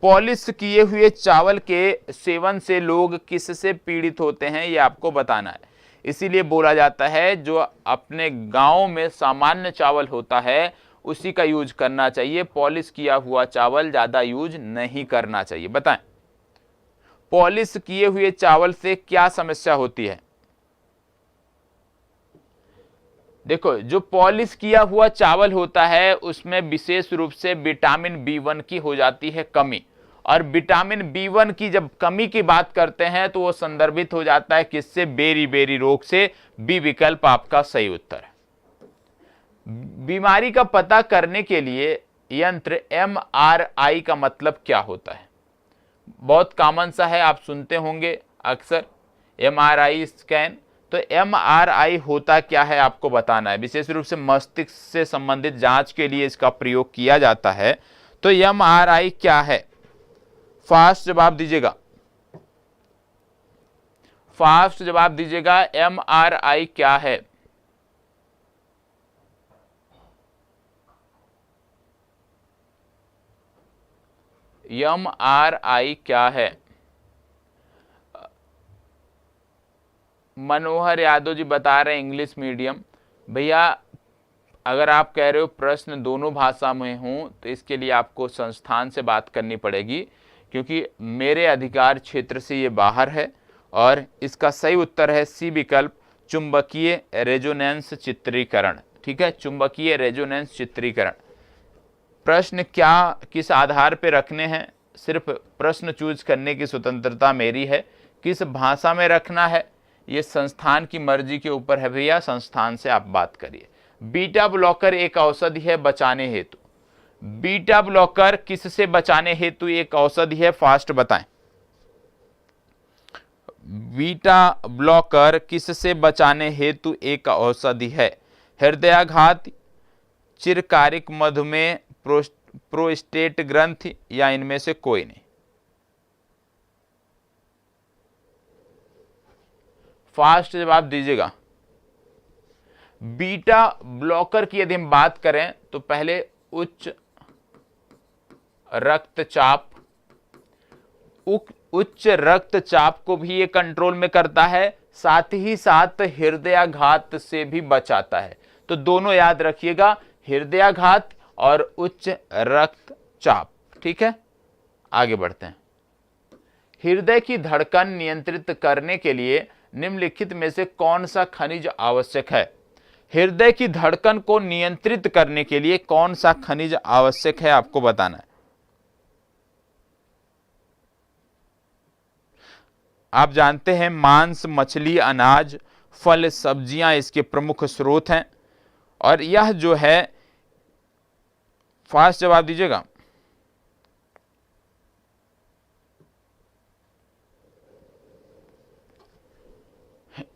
पॉलिश किए हुए चावल के सेवन से लोग किससे पीड़ित होते हैं, यह आपको बताना है। इसीलिए बोला जाता है जो अपने गांव में सामान्य चावल होता है उसी का यूज करना चाहिए, पॉलिश किया हुआ चावल ज्यादा यूज नहीं करना चाहिए। बताएं, पॉलिश किए हुए चावल से क्या समस्या होती है? देखो, जो पॉलिश किया हुआ चावल होता है उसमें विशेष रूप से विटामिन B1 की हो जाती है कमी, और विटामिन B1 की जब कमी की बात करते हैं तो वो संदर्भित हो जाता है किससे? बेरी बेरी रोग से। बी विकल्प आपका सही उत्तर है। बीमारी का पता करने के लिए यंत्र MRI का मतलब क्या होता है? बहुत कॉमन सा है, आप सुनते होंगे अक्सर MRI स्कैन। तो MRI होता क्या है आपको बताना है। विशेष रूप से मस्तिष्क से संबंधित जांच के लिए इसका प्रयोग किया जाता है। तो MRI क्या है? फास्ट जवाब दीजिएगा, फास्ट जवाब दीजिएगा। MRI क्या है? MRI क्या है? मनोहर यादव जी बता रहे हैं इंग्लिश मीडियम। भैया अगर आप कह रहे हो प्रश्न दोनों भाषा में हो तो इसके लिए आपको संस्थान से बात करनी पड़ेगी, क्योंकि मेरे अधिकार क्षेत्र से ये बाहर है। और इसका सही उत्तर है सी विकल्प, चुंबकीय रेजोनेंस चित्रीकरण। ठीक है, चुंबकीय रेजोनेंस चित्रीकरण। प्रश्न क्या किस आधार पे रखने हैं, सिर्फ प्रश्न चूज करने की स्वतंत्रता मेरी है। किस भाषा में रखना है ये संस्थान की मर्जी के ऊपर है भैया, संस्थान से आप बात करिए। बीटा ब्लॉकर एक औषधि है बचाने हेतु। बीटा ब्लॉकर किससे बचाने हेतु एक औषधि है? फास्ट बताएं। बीटा ब्लॉकर किससे बचाने हेतु एक औषधि है? हृदयाघात, चिरकारिक मधुमेह, प्रोस्टेट ग्रंथि, या इनमें से कोई नहीं? फास्ट जवाब दीजिएगा। बीटा ब्लॉकर की यदि हम बात करें तो पहले उच्च रक्तचाप, उच्च रक्तचाप को भी ये कंट्रोल में करता है, साथ ही साथ हृदयाघात से भी बचाता है। तो दोनों याद रखिएगा, हृदयाघात और उच्च रक्तचाप। ठीक है, आगे बढ़ते हैं। हृदय की धड़कन नियंत्रित करने के लिए निम्नलिखित में से कौन सा खनिज आवश्यक है? हृदय की धड़कन को नियंत्रित करने के लिए कौन सा खनिज आवश्यक है आपको बताना है। आप जानते हैं मांस, मछली, अनाज, फल, सब्जियां इसके प्रमुख स्रोत हैं। और यह जो है, फास्ट जवाब दीजिएगा।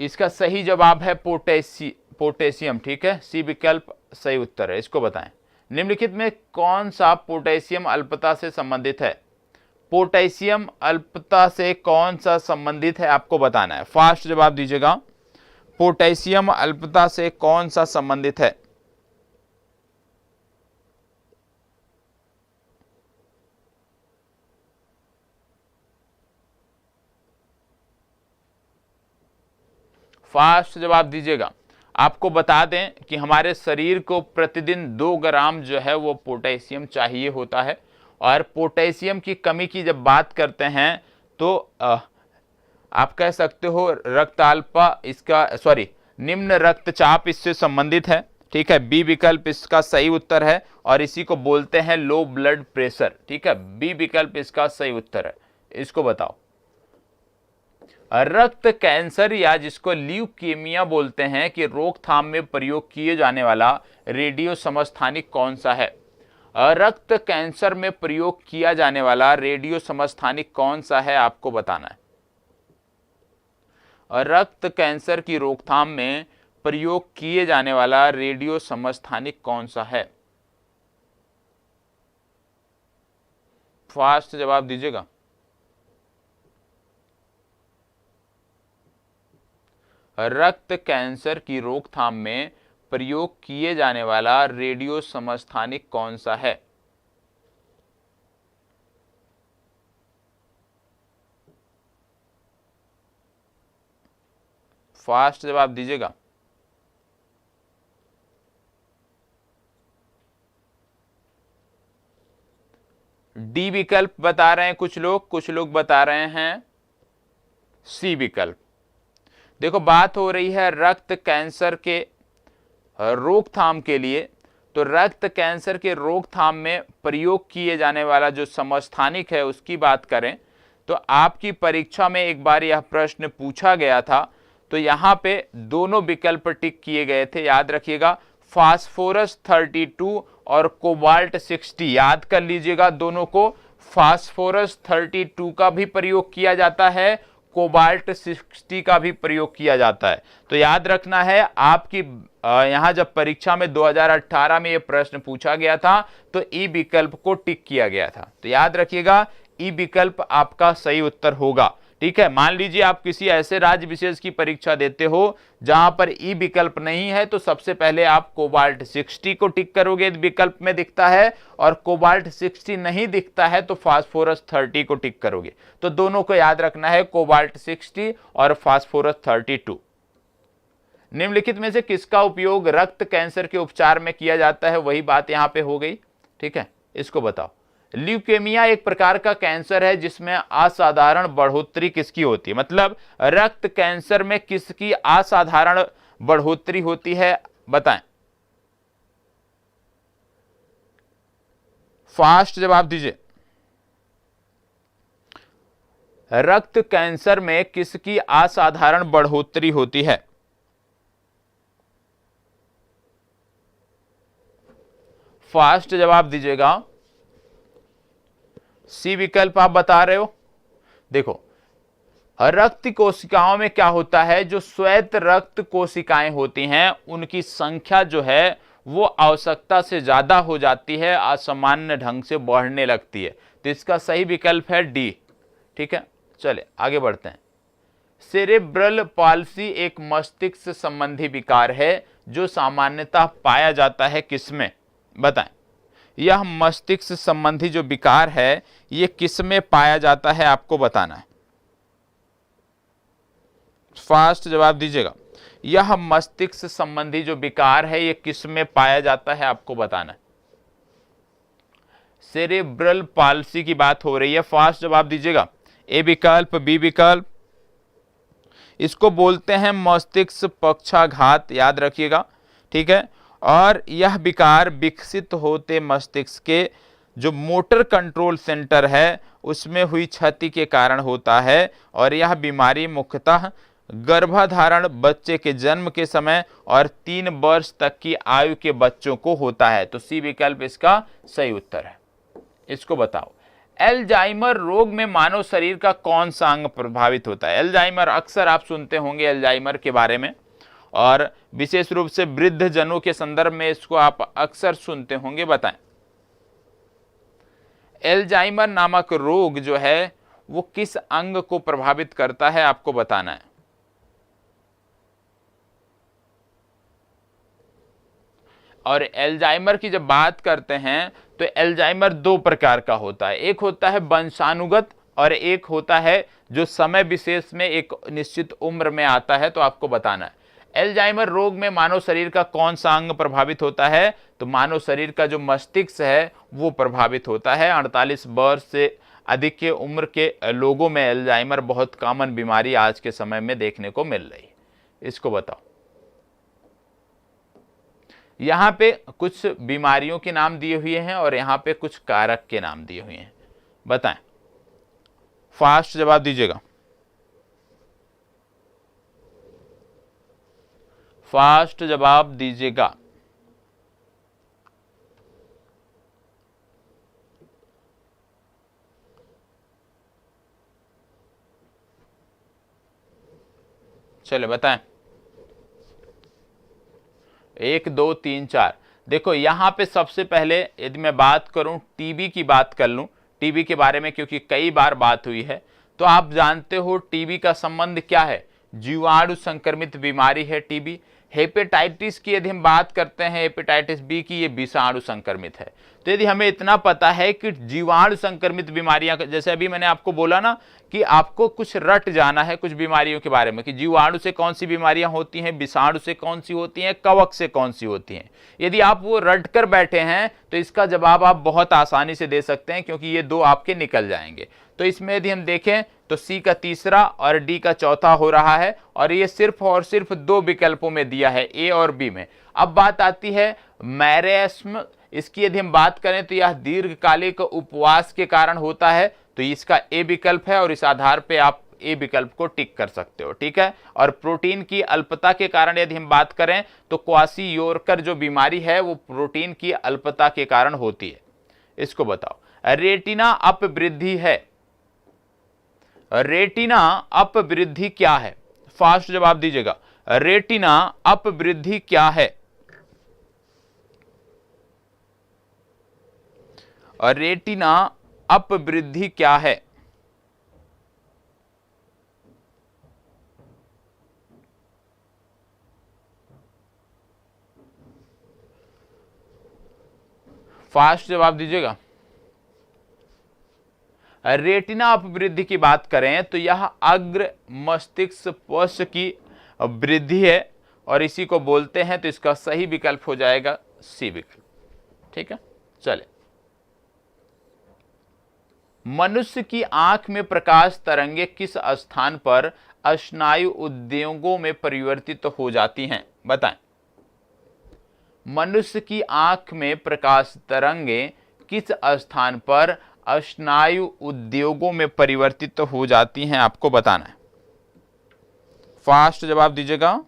इसका सही जवाब है पोटेशियम। ठीक है, सी विकल्प सही उत्तर है। इसको बताएं, निम्नलिखित में कौन सा पोटेशियम अल्पता से संबंधित है? पोटेशियम अल्पता से कौन सा संबंधित है आपको बताना है। फास्ट जवाब दीजिएगा, पोटेशियम अल्पता से कौन सा संबंधित है? फास्ट जवाब दीजिएगा। आपको बता दें कि हमारे शरीर को प्रतिदिन 2 ग्राम जो है वो पोटेशियम चाहिए होता है। और पोटेशियम की कमी की जब बात करते हैं तो आप कह सकते हो रक्ताल्पा इसका निम्न रक्तचाप इससे संबंधित है। ठीक है, बी विकल्प इसका सही उत्तर है और इसी को बोलते हैं लो ब्लड प्रेशर। ठीक है, बी विकल्प इसका सही उत्तर है। इसको बताओ, रक्त कैंसर या जिसको ल्यूकेमिया बोलते हैं कि रोकथाम में प्रयोग किए जाने वाला रेडियो समस्थानिक कौन सा है? रक्त कैंसर में प्रयोग किया जाने वाला रेडियो समस्थानिक कौन सा है आपको बताना है। रक्त कैंसर की रोकथाम में प्रयोग किए जाने वाला रेडियो समस्थानिक कौन सा है? फास्ट जवाब दीजिएगा। रक्त कैंसर की रोकथाम में प्रयोग किए जाने वाला रेडियो समस्थानिक कौन सा है? फास्ट जवाब दीजिएगा। डी विकल्प बता रहे हैं कुछ लोग बता रहे हैं सी विकल्प। देखो, बात हो रही है रक्त कैंसर के रोकथाम के लिए, तो रक्त कैंसर के रोकथाम में प्रयोग किए जाने वाला जो समस्थानिक है उसकी बात करें तो आपकी परीक्षा में एक बार यह प्रश्न पूछा गया था। तो यहाँ पे दोनों विकल्प टिक किए गए थे, याद रखिएगा, फास्फोरस 32 और कोबाल्ट 60, याद कर लीजिएगा दोनों को। फास्फोरस 32 का भी प्रयोग किया जाता है, कोबाल्ट 60 का भी प्रयोग किया जाता है। तो याद रखना है आपकी यहां जब परीक्षा में 2018 में यह प्रश्न पूछा गया था तो ई विकल्प को टिक किया गया था। तो याद रखिएगा ई विकल्प आपका सही उत्तर होगा। ठीक है, मान लीजिए आप किसी ऐसे राज्य विशेष की परीक्षा देते हो जहां पर ई विकल्प नहीं है, तो सबसे पहले आप कोबाल्ट 60 को टिक करोगे, विकल्प में दिखता है, और कोबाल्ट 60 नहीं दिखता है तो फास्फोरस 30 को टिक करोगे। तो दोनों को याद रखना है, कोबाल्ट 60 और फास्फोरस 32। निम्नलिखित में से किसका उपयोग रक्त कैंसर के उपचार में किया जाता है, वही बात यहां पे हो गई। ठीक है, इसको बताओ। ल्यूकेमिया एक प्रकार का कैंसर है जिसमें असाधारण बढ़ोतरी किसकी होती है, मतलब रक्त कैंसर में किसकी असाधारण बढ़ोतरी होती है, बताएं। फास्ट जवाब दीजिए। रक्त कैंसर में किसकी असाधारण बढ़ोतरी होती है? फास्ट जवाब दीजिएगा। सी विकल्प आप बता रहे हो। देखो, रक्त कोशिकाओं में क्या होता है, जो श्वेत रक्त कोशिकाएं होती हैं उनकी संख्या जो है वो आवश्यकता से ज्यादा हो जाती है, असामान्य ढंग से बढ़ने लगती है। तो इसका सही विकल्प है डी। ठीक है, चले आगे बढ़ते हैं। सेरेब्रल पाल्सी एक मस्तिष्क संबंधी विकार है जो सामान्यतः पाया जाता है किसमें, बताएं। यह मस्तिष्क संबंधी जो विकार है ये किसमें पाया जाता है, आपको बताना है। फास्ट जवाब दीजिएगा। यह मस्तिष्क संबंधी जो विकार है ये किसमें पाया जाता है, आपको बताना है। सेरेब्रल पाल्सी की बात हो रही है। फास्ट जवाब दीजिएगा। ए विकल्प, बी विकल्प। इसको बोलते हैं मस्तिष्क पक्षाघात, याद रखिएगा। ठीक है, और यह विकार विकसित होते मस्तिष्क के जो मोटर कंट्रोल सेंटर है उसमें हुई क्षति के कारण होता है, और यह बीमारी मुख्यतः गर्भधारण, बच्चे के जन्म के समय और 3 वर्ष तक की आयु के बच्चों को होता है। तो सी विकल्प इसका सही उत्तर है। इसको बताओ। एल्जाइमर रोग में मानव शरीर का कौन सा अंग प्रभावित होता है? एल्जाइमर अक्सर आप सुनते होंगे एल्जाइमर के बारे में, और विशेष रूप से वृद्ध जनों के संदर्भ में इसको आप अक्सर सुनते होंगे, बताएं। एल्जाइमर नामक रोग जो है वो किस अंग को प्रभावित करता है, आपको बताना है। और एल्जाइमर की जब बात करते हैं तो एल्जाइमर 2 प्रकार का होता है, एक होता है वंशानुगत और एक होता है जो समय विशेष में एक निश्चित उम्र में आता है। तो आपको बताना है एल्जाइमर रोग में मानव शरीर का कौन सा अंग प्रभावित होता है। तो मानव शरीर का जो मस्तिष्क है वो प्रभावित होता है। 48 वर्ष से अधिक के उम्र के लोगों में एल्जाइमर बहुत कॉमन बीमारी आज के समय में देखने को मिल रही है। इसको बताओ। यहाँ पे कुछ बीमारियों के नाम दिए हुए हैं और यहाँ पे कुछ कारक के नाम दिए हुए हैं, बताएं। फास्ट जवाब दीजिएगा। फास्ट जवाब दीजिएगा। चले बताएं। 1 2 3 4। देखो यहाँ पे सबसे पहले यदि मैं बात करूं टीबी की बात कर लूं, टीबी के बारे में, क्योंकि कई बार बात हुई है, तो आप जानते हो टीबी का संबंध क्या है, जीवाणु संक्रमित बीमारी है टीबी। हेपेटाइटिस की यदि हम बात करते हैं, हेपेटाइटिस बी की, ये विषाणु संक्रमित है। तो यदि हमें इतना पता है कि जीवाणु संक्रमित बीमारियां, जैसे अभी मैंने आपको बोला ना कि आपको कुछ रट जाना है कुछ बीमारियों के बारे में, कि जीवाणु से कौन सी बीमारियां होती हैं, विषाणु से कौन सी होती हैं, कवक से कौन सी होती हैं। यदि आप वो रट कर बैठे हैं तो इसका जवाब आप बहुत आसानी से दे सकते हैं, क्योंकि ये दो आपके निकल जाएंगे। तो इसमें यदि हम देखें तो सी का तीसरा और डी का चौथा हो रहा है, और ये सिर्फ और सिर्फ दो विकल्पों में दिया है, ए और बी में। अब बात आती है मैरेस्म। इसकी यदि हम बात करें तो यह दीर्घकालिक उपवास के कारण होता है, तो इसका ए विकल्प है, और इस आधार पे आप ए विकल्प को टिक कर सकते हो, ठीक है। और प्रोटीन की अल्पता के कारण यदि हम बात करें तो क्वासियोरकर जो बीमारी है वो प्रोटीन की अल्पता के कारण होती है। इसको बताओ। रेटिना अपवृद्धि है, रेटिना अपवृद्धि क्या है? फास्ट जवाब दीजिएगा। रेटिना अपवृद्धि क्या है? रेटिना अपवृद्धि क्या है? फास्ट जवाब दीजिएगा। रेटिना अपवृद्धि की बात करें तो यह अग्र मस्तिष्क पक्ष की वृद्धि है, और इसी को बोलते हैं, तो इसका सही विकल्प हो जाएगा सी विकल्प, ठीक है। चले, मनुष्य की आंख में प्रकाश तरंगे किस स्थान पर स्नायु उद्योगों में परिवर्तित हो जाती हैं? बताएं। मनुष्य की आंख में प्रकाश तरंगे किस स्थान पर स्नायु उद्योगों में परिवर्तित हो जाती हैं, आपको बताना है। फास्ट जवाब दीजिएगा।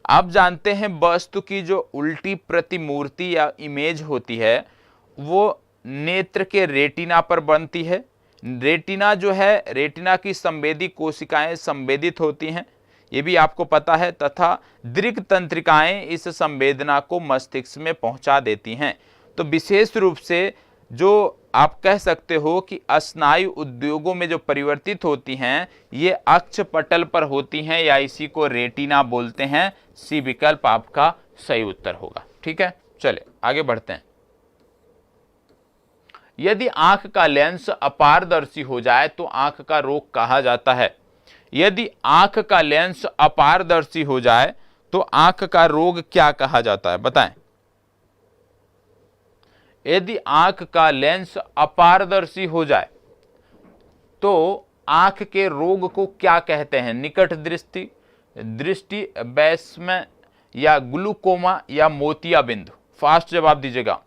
आप जानते हैं वस्तु की जो उल्टी प्रतिमूर्ति या इमेज होती है वो नेत्र के रेटिना पर बनती है। रेटिना जो है, रेटिना की संवेदी कोशिकाएं संवेदित होती हैं, ये भी आपको पता है, तथा दृक् तंत्रिकाएं इस संवेदना को मस्तिष्क में पहुंचा देती हैं। तो विशेष रूप से जो आप कह सकते हो कि स्नायु उद्योगों में जो परिवर्तित होती हैं ये अक्ष पटल पर होती हैं, या इसी को रेटिना बोलते हैं। सी विकल्प आपका सही उत्तर होगा, ठीक है। चले आगे बढ़ते हैं। यदि आंख का लेंस अपारदर्शी हो जाए तो आंख का रोग कहा जाता है। यदि आंख का लेंस अपारदर्शी हो जाए तो आंख का रोग क्या कहा जाता है? बताएं। यदि आंख का लेंस अपारदर्शी हो जाए तो आंख के रोग को क्या कहते हैं? निकट दृष्टि, दृष्टि वैषम्य, या ग्लूकोमा, या मोतियाबिंद? फास्ट जवाब दीजिएगा।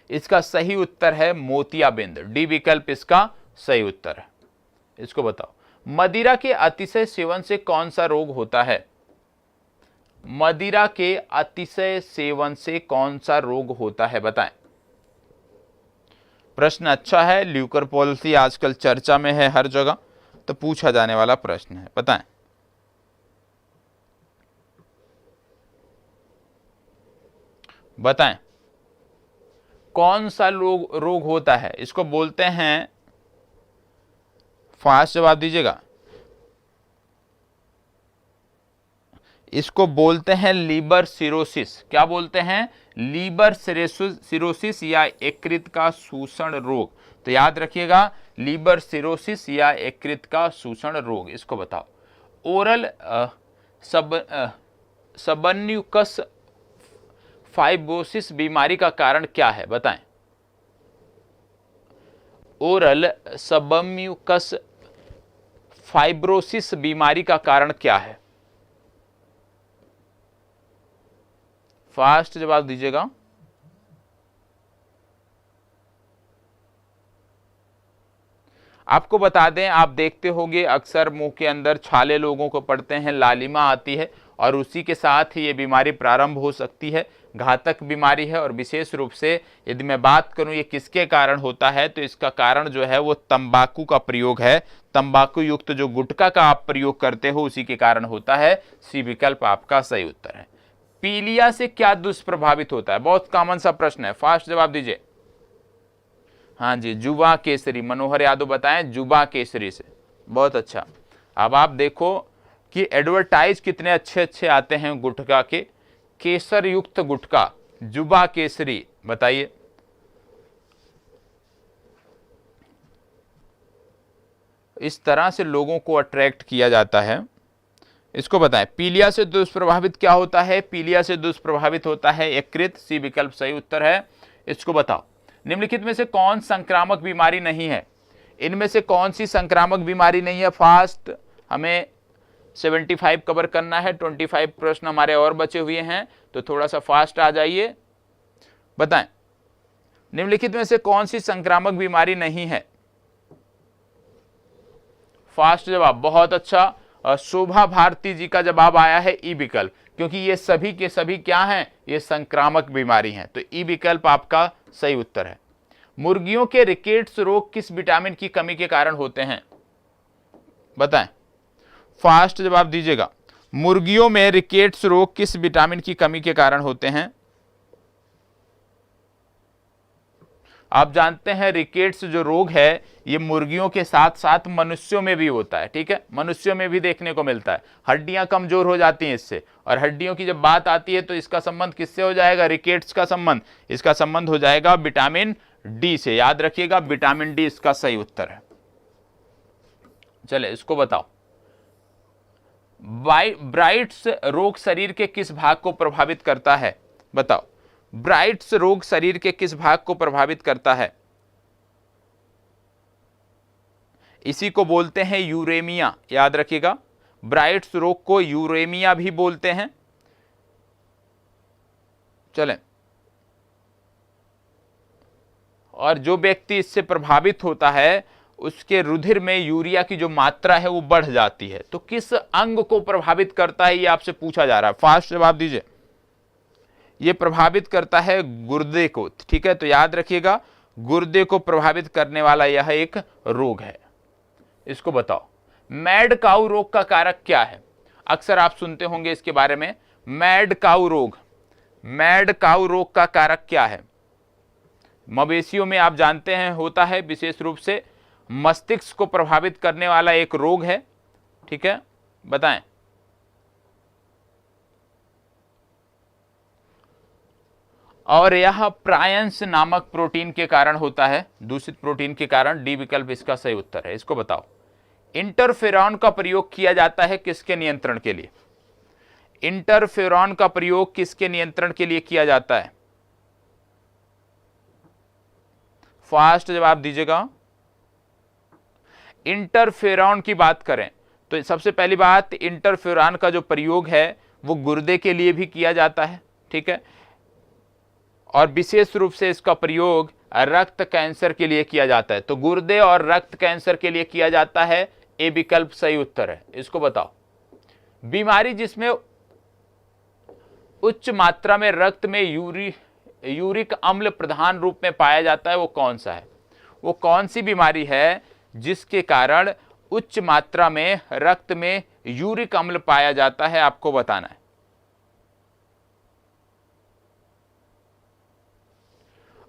इसका सही उत्तर है मोतियाबिंद। डी विकल्प इसका सही उत्तर है। इसको बताओ। मदिरा के अतिशय सेवन से कौन सा रोग होता है? मदिरा के अतिशय सेवन से कौन सा रोग होता है? बताएं। प्रश्न अच्छा है। ल्यूकर पॉलिसी आजकल चर्चा में है, हर जगह तो पूछा जाने वाला प्रश्न है। बताएं। बताएं कौन सा रोग होता है? इसको बोलते हैं, फास्ट जवाब दीजिएगा, इसको बोलते हैं लीवर सिरोसिस। क्या बोलते हैं? लीवर सिरोसिस या यकृत का शोषण रोग। तो याद रखिएगा, लीवर सिरोसिस या यकृत का शोषण रोग। इसको बताओ। ओरल सबन्यूकस फाइब्रोसिस बीमारी का कारण क्या है? बताएं। ओरल सबम्यूकस फाइब्रोसिस बीमारी का कारण क्या है? फास्ट जवाब दीजिएगा। आपको बता दें, आप देखते होंगे अक्सर मुंह के अंदर छाले लोगों को पड़ते हैं, लालिमा आती है, और उसी के साथ ही ये बीमारी प्रारंभ हो सकती है। घातक बीमारी है, और विशेष रूप से यदि मैं बात करूं ये किसके कारण होता है, तो इसका कारण जो है वो तंबाकू का प्रयोग है। तंबाकू युक्त जो गुटखा का आप प्रयोग करते हो उसी के कारण होता है। सी विकल्प आपका सही उत्तर है। पीलिया से क्या दुष्प्रभावित होता है? बहुत कॉमन सा प्रश्न है। फास्ट जवाब दीजिए। हाँ जी, जुबा केसरी। मनोहर यादव बताएं, जुबा केसरी से। बहुत अच्छा। अब आप देखो कि एडवर्टाइज कितने अच्छे अच्छे आते हैं गुटखा के, केसर युक्त गुटखा, जुबा केसरी, बताइए। इस तरह से लोगों को अट्रैक्ट किया जाता है, इसको बताएं। पीलिया से दुष्प्रभावित क्या होता है? पीलिया से दुष्प्रभावित होता है यकृत, सी विकल्प सही उत्तर है। इसको बताओ, निम्नलिखित में से कौन संक्रामक बीमारी नहीं है? इनमें से कौन सी संक्रामक बीमारी नहीं है? फास्ट, हमें 75 कवर करना है, 25 प्रश्न हमारे और बचे हुए हैं, तो थोड़ा सा फास्ट आ जाइए। बताएं, निम्नलिखित में से कौन सी संक्रामक बीमारी नहीं है? फास्ट जवाब, बहुत अच्छा। शोभा भारती जी का जवाब आया है ई विकल्प, क्योंकि ये सभी के सभी क्या हैं? ये संक्रामक बीमारी हैं, तो ई विकल्प आपका सही उत्तर है। मुर्गियों के रिकेट्स रोग किस विटामिन की कमी के कारण होते हैं? बताएं, फास्ट जवाब दीजिएगा। मुर्गियों में रिकेट्स रोग किस विटामिन की कमी के कारण होते हैं? आप जानते हैं रिकेट्स जो रोग है ये मुर्गियों के साथ साथ मनुष्यों में भी होता है, ठीक है, मनुष्यों में भी देखने को मिलता है। हड्डियां कमजोर हो जाती हैं इससे, और हड्डियों की जब बात आती है तो इसका संबंध किससे हो जाएगा? रिकेट्स का संबंध, इसका संबंध हो जाएगा विटामिन डी से। याद रखिएगा, विटामिन डी इसका सही उत्तर है। चले इसको बताओ, ब्राइट्स रोग शरीर के किस भाग को प्रभावित करता है? बताओ, ब्राइट्स रोग शरीर के किस भाग को प्रभावित करता है? इसी को बोलते हैं यूरेमिया, याद रखिएगा, ब्राइट्स रोग को यूरेमिया भी बोलते हैं। चलें, और जो व्यक्ति इससे प्रभावित होता है उसके रुधिर में यूरिया की जो मात्रा है वो बढ़ जाती है। तो किस अंग को प्रभावित करता है ये आपसे पूछा जा रहा है, फास्ट जवाब दीजिए। ये प्रभावित करता है गुर्दे को, ठीक है, तो याद रखिएगा गुर्दे को प्रभावित करने वाला यह एक रोग है। इसको बताओ, मैड काऊ रोग का कारक क्या है? अक्सर आप सुनते होंगे इसके बारे में, मैड काऊ रोग। मैड काऊ रोग का कारक क्या है? मवेशियों में आप जानते हैं होता है, विशेष रूप से मस्तिष्क को प्रभावित करने वाला एक रोग है, ठीक है, बताएं। और यह प्रायंस नामक प्रोटीन के कारण होता है, दूषित प्रोटीन के कारण, डी विकल्प इसका सही उत्तर है। इसको बताओ, इंटरफेरॉन का प्रयोग किया जाता है किसके नियंत्रण के लिए? इंटरफेरॉन का प्रयोग किसके नियंत्रण के लिए किया जाता है? फास्ट जवाब दीजिएगा। इंटरफेरॉन की बात करें तो सबसे पहली बात, इंटरफेरॉन का जो प्रयोग है वो गुर्दे के लिए भी किया जाता है, ठीक है, और विशेष रूप से इसका प्रयोग रक्त कैंसर के लिए किया जाता है। तो गुर्दे और रक्त कैंसर के लिए किया जाता है, ए विकल्प सही उत्तर है। इसको बताओ, बीमारी जिसमें उच्च मात्रा में रक्त में यूरिक अम्ल प्रधान रूप में पाया जाता है, वो कौन सा है? वो कौन सी बीमारी है जिसके कारण उच्च मात्रा में रक्त में यूरिक अम्ल पाया जाता है? आपको बताना है।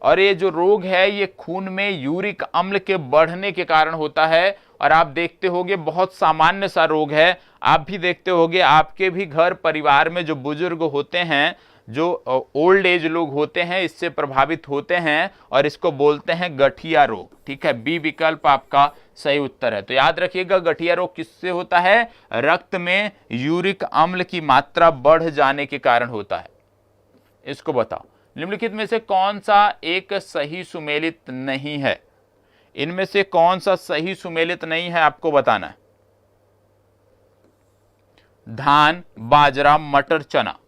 और ये जो रोग है ये खून में यूरिक अम्ल के बढ़ने के कारण होता है, और आप देखते होंगे बहुत सामान्य सा रोग है। आप भी देखते होंगे, आपके भी घर परिवार में जो बुजुर्ग होते हैं, जो ओल्ड एज लोग होते हैं, इससे प्रभावित होते हैं, और इसको बोलते हैं गठिया रोग, ठीक है, बी विकल्प आपका सही उत्तर है। तो याद रखिएगा, गठिया रोग किससे होता है? रक्त में यूरिक अम्ल की मात्रा बढ़ जाने के कारण होता है। इसको बताओ, निम्नलिखित में से कौन सा एक सही सुमेलित नहीं है? इनमें से कौन सा सही सुमेलित नहीं है आपको बताना है। धान, बाजरा, मटर, चना,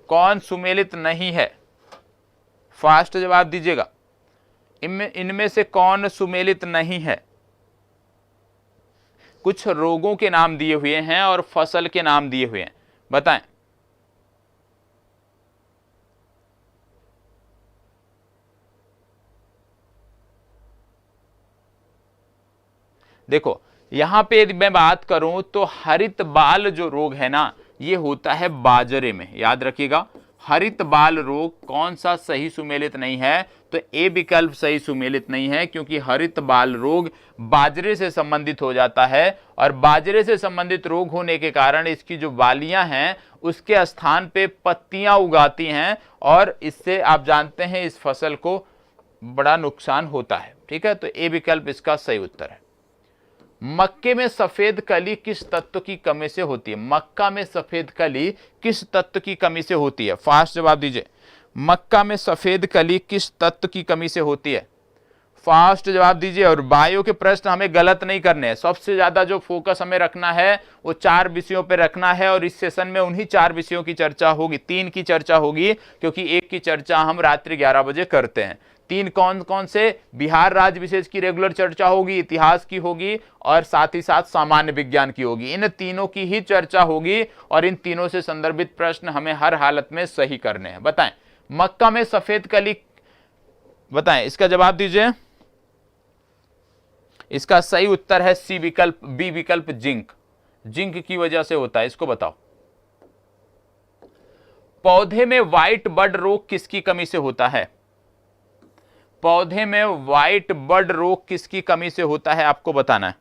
कौन सुमेलित नहीं है? फास्ट जवाब दीजिएगा, इनमें से कौन सुमेलित नहीं है? कुछ रोगों के नाम दिए हुए हैं और फसल के नाम दिए हुए हैं, बताएं। देखो, यहां पे यदि मैं बात करूं तो हरित बाल जो रोग है ना, ये होता है बाजरे में, याद रखिएगा, हरित बाल रोग कौन सा सही सुमेलित नहीं है? तो ए विकल्प सही सुमेलित नहीं है, क्योंकि हरित बाल रोग बाजरे से संबंधित हो जाता है और बाजरे से संबंधित रोग होने के कारण इसकी जो बालियां हैं उसके स्थान पे पत्तियां उगाती हैं और इससे आप जानते हैं इस फसल को बड़ा नुकसान होता है। ठीक है, तो ए विकल्प इसका सही उत्तर है। मक्के में सफेद कली किस तत्व की कमी से होती है? मक्का में सफेद कली किस तत्व की कमी से होती है? फास्ट जवाब दीजिए। मक्का में सफेद कली किस तत्व की कमी से होती है? फास्ट जवाब दीजिए। और बायो के प्रश्न हमें गलत नहीं करने हैं, सबसे ज्यादा जो फोकस हमें रखना है वो 4 विषयों पे रखना है और इस सेशन में उन्हीं 4 विषयों की चर्चा होगी, 3 की चर्चा होगी, क्योंकि 1 की चर्चा हम रात्रि 11 बजे करते हैं। 3 कौन कौन से? बिहार राज्य विशेष की रेगुलर चर्चा होगी, इतिहास की होगी और साथ ही साथ सामान्य विज्ञान की होगी। इन तीनों की ही चर्चा होगी और इन तीनों से संदर्भित प्रश्न हमें हर हालत में सही करने हैं। बताएं, मक्का में सफेद कली, बताएं इसका जवाब दीजिए। इसका सही उत्तर है सी विकल्प, बी विकल्प, जिंक। जिंक की वजह से होता है, इसको बताओ। पौधे में व्हाइट बड रोग किसकी कमी से होता है? पौधे में व्हाइट बड रोग किसकी कमी से होता है, आपको बताना है।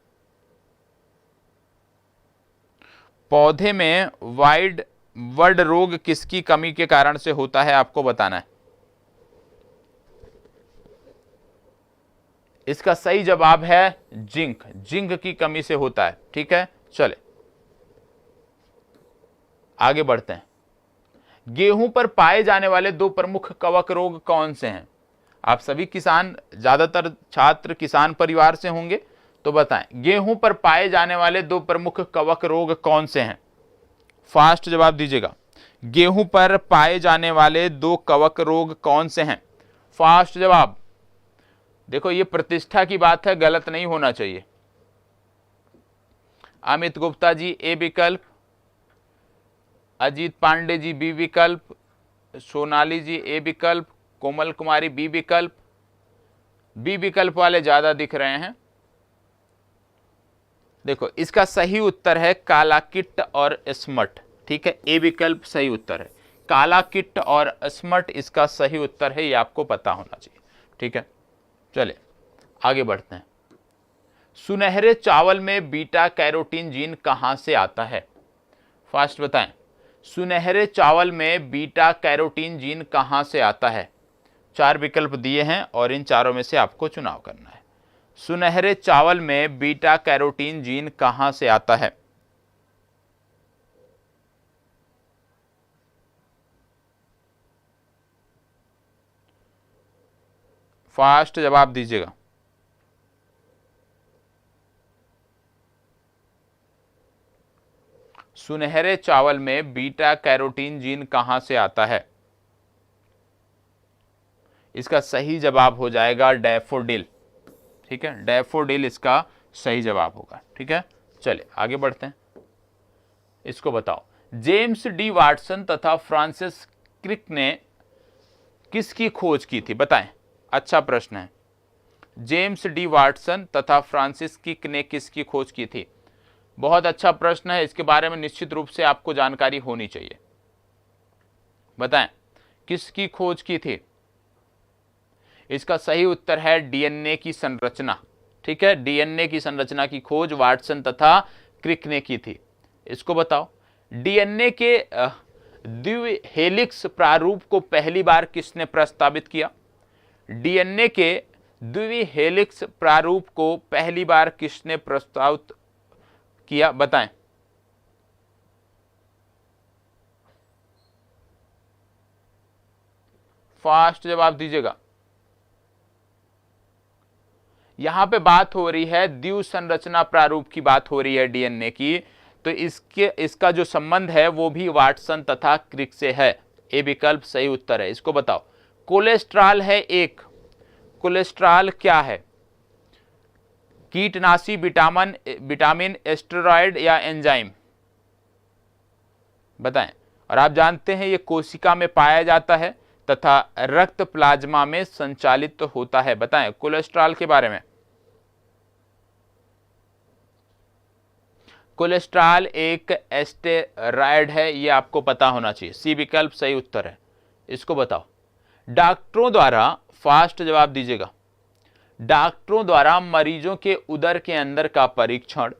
पौधे में व्हाइट बड रोग किसकी कमी के कारण से होता है, आपको बताना है। इसका सही जवाब है जिंक। जिंक की कमी से होता है। ठीक है, चले आगे बढ़ते हैं। गेहूं पर पाए जाने वाले 2 प्रमुख कवक रोग कौन से हैं? आप सभी किसान, ज्यादातर छात्र किसान परिवार से होंगे, तो बताएं गेहूं पर पाए जाने वाले 2 प्रमुख कवक रोग कौन से हैं? फास्ट जवाब दीजिएगा। गेहूं पर पाए जाने वाले 2 कवक रोग कौन से हैं? फास्ट जवाब। देखो ये प्रतिष्ठा की बात है, गलत नहीं होना चाहिए। अमित गुप्ता जी ए विकल्प, अजीत पांडे जी बी विकल्प, सोनाली जी ए विकल्प, कोमल कुमारी बी विकल्प। बी विकल्प वाले ज्यादा दिख रहे हैं। देखो इसका सही उत्तर है काला किट और स्मट। ठीक है, ए विकल्प सही उत्तर है। काला किट और स्मट इसका सही उत्तर है, ये आपको पता होना चाहिए। ठीक है, चले आगे बढ़ते हैं। सुनहरे चावल में बीटा कैरोटीन जीन कहां से आता है? फास्ट बताएं, सुनहरे चावल में बीटा कैरोटीन जीन कहां से आता है? 4 विकल्प दिए हैं और इन चारों में से आपको चुनाव करना है। सुनहरे चावल में बीटा कैरोटीन जीन कहां से आता है? फास्ट जवाब दीजिएगा। सुनहरे चावल में बीटा कैरोटीन जीन कहां से आता है? इसका सही जवाब हो जाएगा डैफोडिल। ठीक है, डैफोडिल इसका सही जवाब होगा। ठीक है, चलिए आगे बढ़ते हैं। इसको बताओ, जेम्स डी वाटसन तथा फ्रांसिस क्रिक ने किसकी खोज की थी? बताएं, अच्छा प्रश्न है। जेम्स डी वाटसन तथा फ्रांसिस क्रिक ने किसकी खोज की थी? बहुत अच्छा प्रश्न है, इसके बारे में निश्चित रूप से आपको जानकारी होनी चाहिए। बताएं किसकी खोज की थी? इसका सही उत्तर है डीएनए की संरचना। ठीक है, डीएनए की संरचना की खोज वाटसन तथा क्रिक ने की थी। इसको बताओ, डीएनए के द्विहेलिक्स प्रारूप को पहली बार किसने प्रस्तावित किया? डीएनए के द्विहेलिक्स प्रारूप को पहली बार किसने प्रस्तावित किया? बताएं। फास्ट जवाब दीजिएगा। यहां पे बात हो रही है द्वि संरचना प्रारूप की बात हो रही है डीएनए की, तो इसका जो संबंध है वो भी वाटसन तथा क्रिक से है। ए विकल्प सही उत्तर है। इसको बताओ, कोलेस्ट्रॉल है एक, कोलेस्ट्रॉल क्या है? कीटनाशी, विटामिन, एस्टेरॉयड या एंजाइम? बताएं। और आप जानते हैं ये कोशिका में पाया जाता है तथा रक्त प्लाज्मा में संचालित होता है। बताएं कोलेस्ट्रॉल के बारे में। कोलेस्ट्रॉल एक एस्टेरॉयड है, ये आपको पता होना चाहिए। सी विकल्प सही उत्तर है। इसको बताओ। डॉक्टरों द्वारा, फास्ट जवाब दीजिएगा, डॉक्टरों द्वारा मरीजों के उदर के अंदर का परीक्षण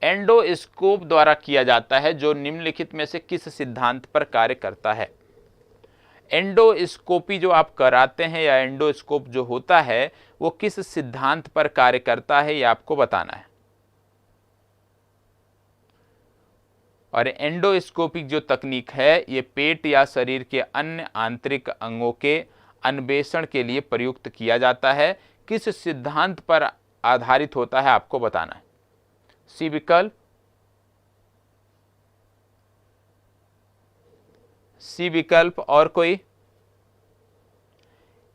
एंडोस्कोप द्वारा किया जाता है, जो निम्नलिखित में से किस सिद्धांत पर कार्य करता है। एंडोस्कोपी जो आप कराते हैं या एंडोस्कोप जो होता है वो किस सिद्धांत पर कार्य करता है, ये आपको बताना है। और एंडोस्कोपिक जो तकनीक है ये पेट या शरीर के अन्य आंतरिक अंगों के अन्वेषण के लिए प्रयुक्त किया जाता है। किस सिद्धांत पर आधारित होता है आपको बताना है। सी विकल्प, सी विकल्प, और कोई?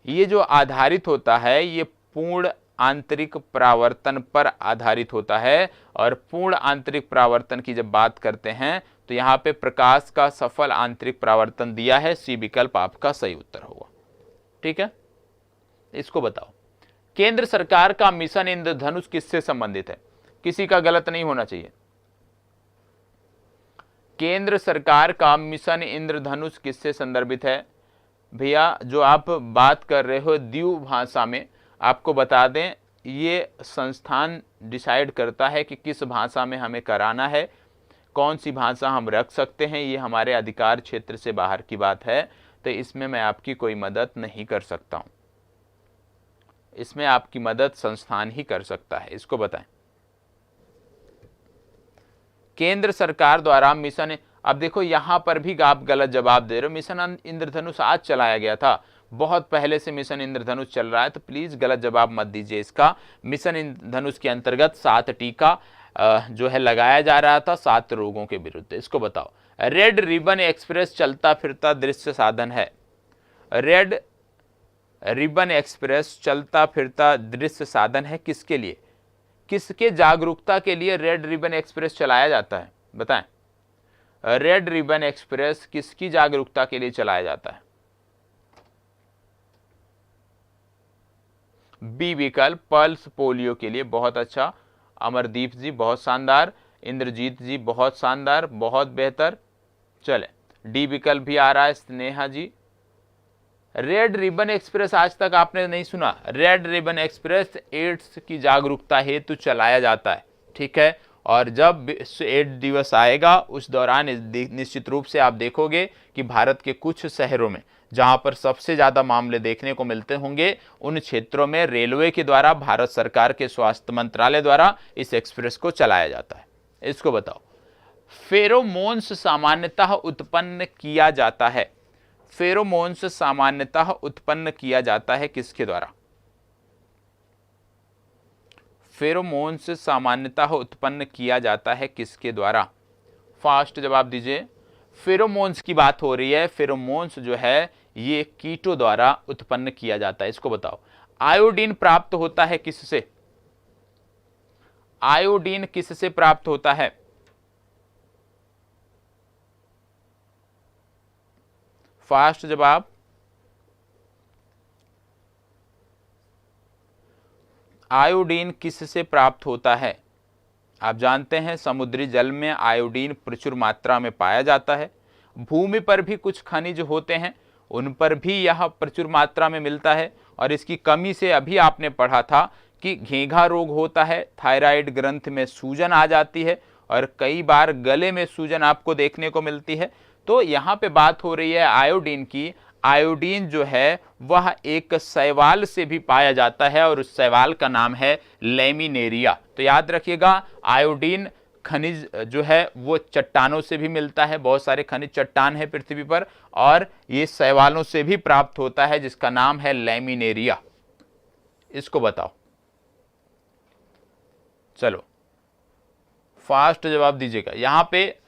ये जो आधारित होता है ये पूर्ण आंतरिक परावर्तन पर आधारित होता है। और पूर्ण आंतरिक परावर्तन की जब बात करते हैं तो यहां पे प्रकाश का सफल आंतरिक परावर्तन दिया है। सी विकल्प आपका सही उत्तर होगा। ठीक है, इसको बताओ। केंद्र सरकार का मिशन इंद्रधनुष किससे संबंधित है? किसी का गलत नहीं होना चाहिए। केंद्र सरकार का मिशन इंद्रधनुष किससे संदर्भित है? भैया जो आप बात कर रहे हो द्वीप भाषा में, आपको बता दें ये संस्थान डिसाइड करता है कि किस भाषा में हमें कराना है, कौन सी भाषा हम रख सकते हैं। ये हमारे अधिकार क्षेत्र से बाहर की बात है, तो इसमें मैं आपकी कोई मदद नहीं कर सकता हूं। इसमें आपकी मदद संस्थान ही कर सकता है। इसको बताएं। केंद्र सरकार द्वारा मिशन, अब देखो यहां पर भी आप गलत जवाब दे रहे हो। मिशन इंद्रधनुष आज चलाया गया था, बहुत पहले से मिशन इंद्रधनुष चल रहा है, तो प्लीज गलत जवाब मत दीजिए इसका। मिशन इंद्रधनुष के अंतर्गत 7 टीका जो है लगाया जा रहा था 7 रोगों के विरुद्ध। इसको बताओ। रेड रिबन एक्सप्रेस चलता फिरता दृश्य साधन है। रेड रिबन एक्सप्रेस चलता फिरता दृश्य साधन है किसके लिए? किसके जागरूकता के लिए रेड रिबन एक्सप्रेस चलाया जाता है? बताएं। रेड रिबन एक्सप्रेस किसकी जागरूकता के लिए चलाया जाता है? बी विकल्प, पल्स पोलियो के लिए। बहुत अच्छा अमरदीप जी, बहुत शानदार। इंद्रजीत जी बहुत शानदार, बहुत बेहतर। चले, डी विकल्प भी आ रहा है। स्नेहा जी, रेड रिबन एक्सप्रेस आज तक आपने नहीं सुना? रेड रिबन एक्सप्रेस एड्स की जागरूकता हेतु चलाया जाता है। ठीक है, और जब विश्व एड्स दिवस आएगा उस दौरान निश्चित रूप से आप देखोगे कि भारत के कुछ शहरों में जहां पर सबसे ज्यादा मामले देखने को मिलते होंगे उन क्षेत्रों में रेलवे के द्वारा, भारत सरकार के स्वास्थ्य मंत्रालय द्वारा इस एक्सप्रेस को चलाया जाता है। इसको बताओ। फेरोमोन्स सामान्यतः उत्पन्न किया जाता है। फेरोमोन्स सामान्यतः उत्पन्न किया जाता है किसके द्वारा? फेरोमोन्स सामान्यतः उत्पन्न किया जाता है किसके द्वारा? फास्ट जवाब दीजिए। फेरोमोन्स की बात हो रही है। फेरोमोन्स जो है ये कीटों द्वारा उत्पन्न किया जाता है। इसको बताओ। आयोडीन प्राप्त होता है किससे? आयोडीन किससे प्राप्त होता है? फास्ट जवाब। आयोडीन किससे प्राप्त होता है? आप जानते हैं समुद्री जल में आयोडीन प्रचुर मात्रा में पाया जाता है। भूमि पर भी कुछ खनिज होते हैं, उन पर भी यह प्रचुर मात्रा में मिलता है। और इसकी कमी से अभी आपने पढ़ा था कि घेंघा रोग होता है, थायराइड ग्रंथ में सूजन आ जाती है और कई बार गले में सूजन आपको देखने को मिलती है। तो यहाँ पे बात हो रही है आयोडीन की। आयोडीन जो है वह एक शैवाल से भी पाया जाता है और उस शैवाल का नाम है लैमिनेरिया। तो याद रखिएगा, आयोडीन खनिज जो है वो चट्टानों से भी मिलता है। बहुत सारे खनिज चट्टान है पृथ्वी पर और ये शैवालों से भी प्राप्त होता है जिसका नाम है लैमिनेरिया। इसको बताओ। चलो फास्ट जवाब दीजिएगा। यहां पे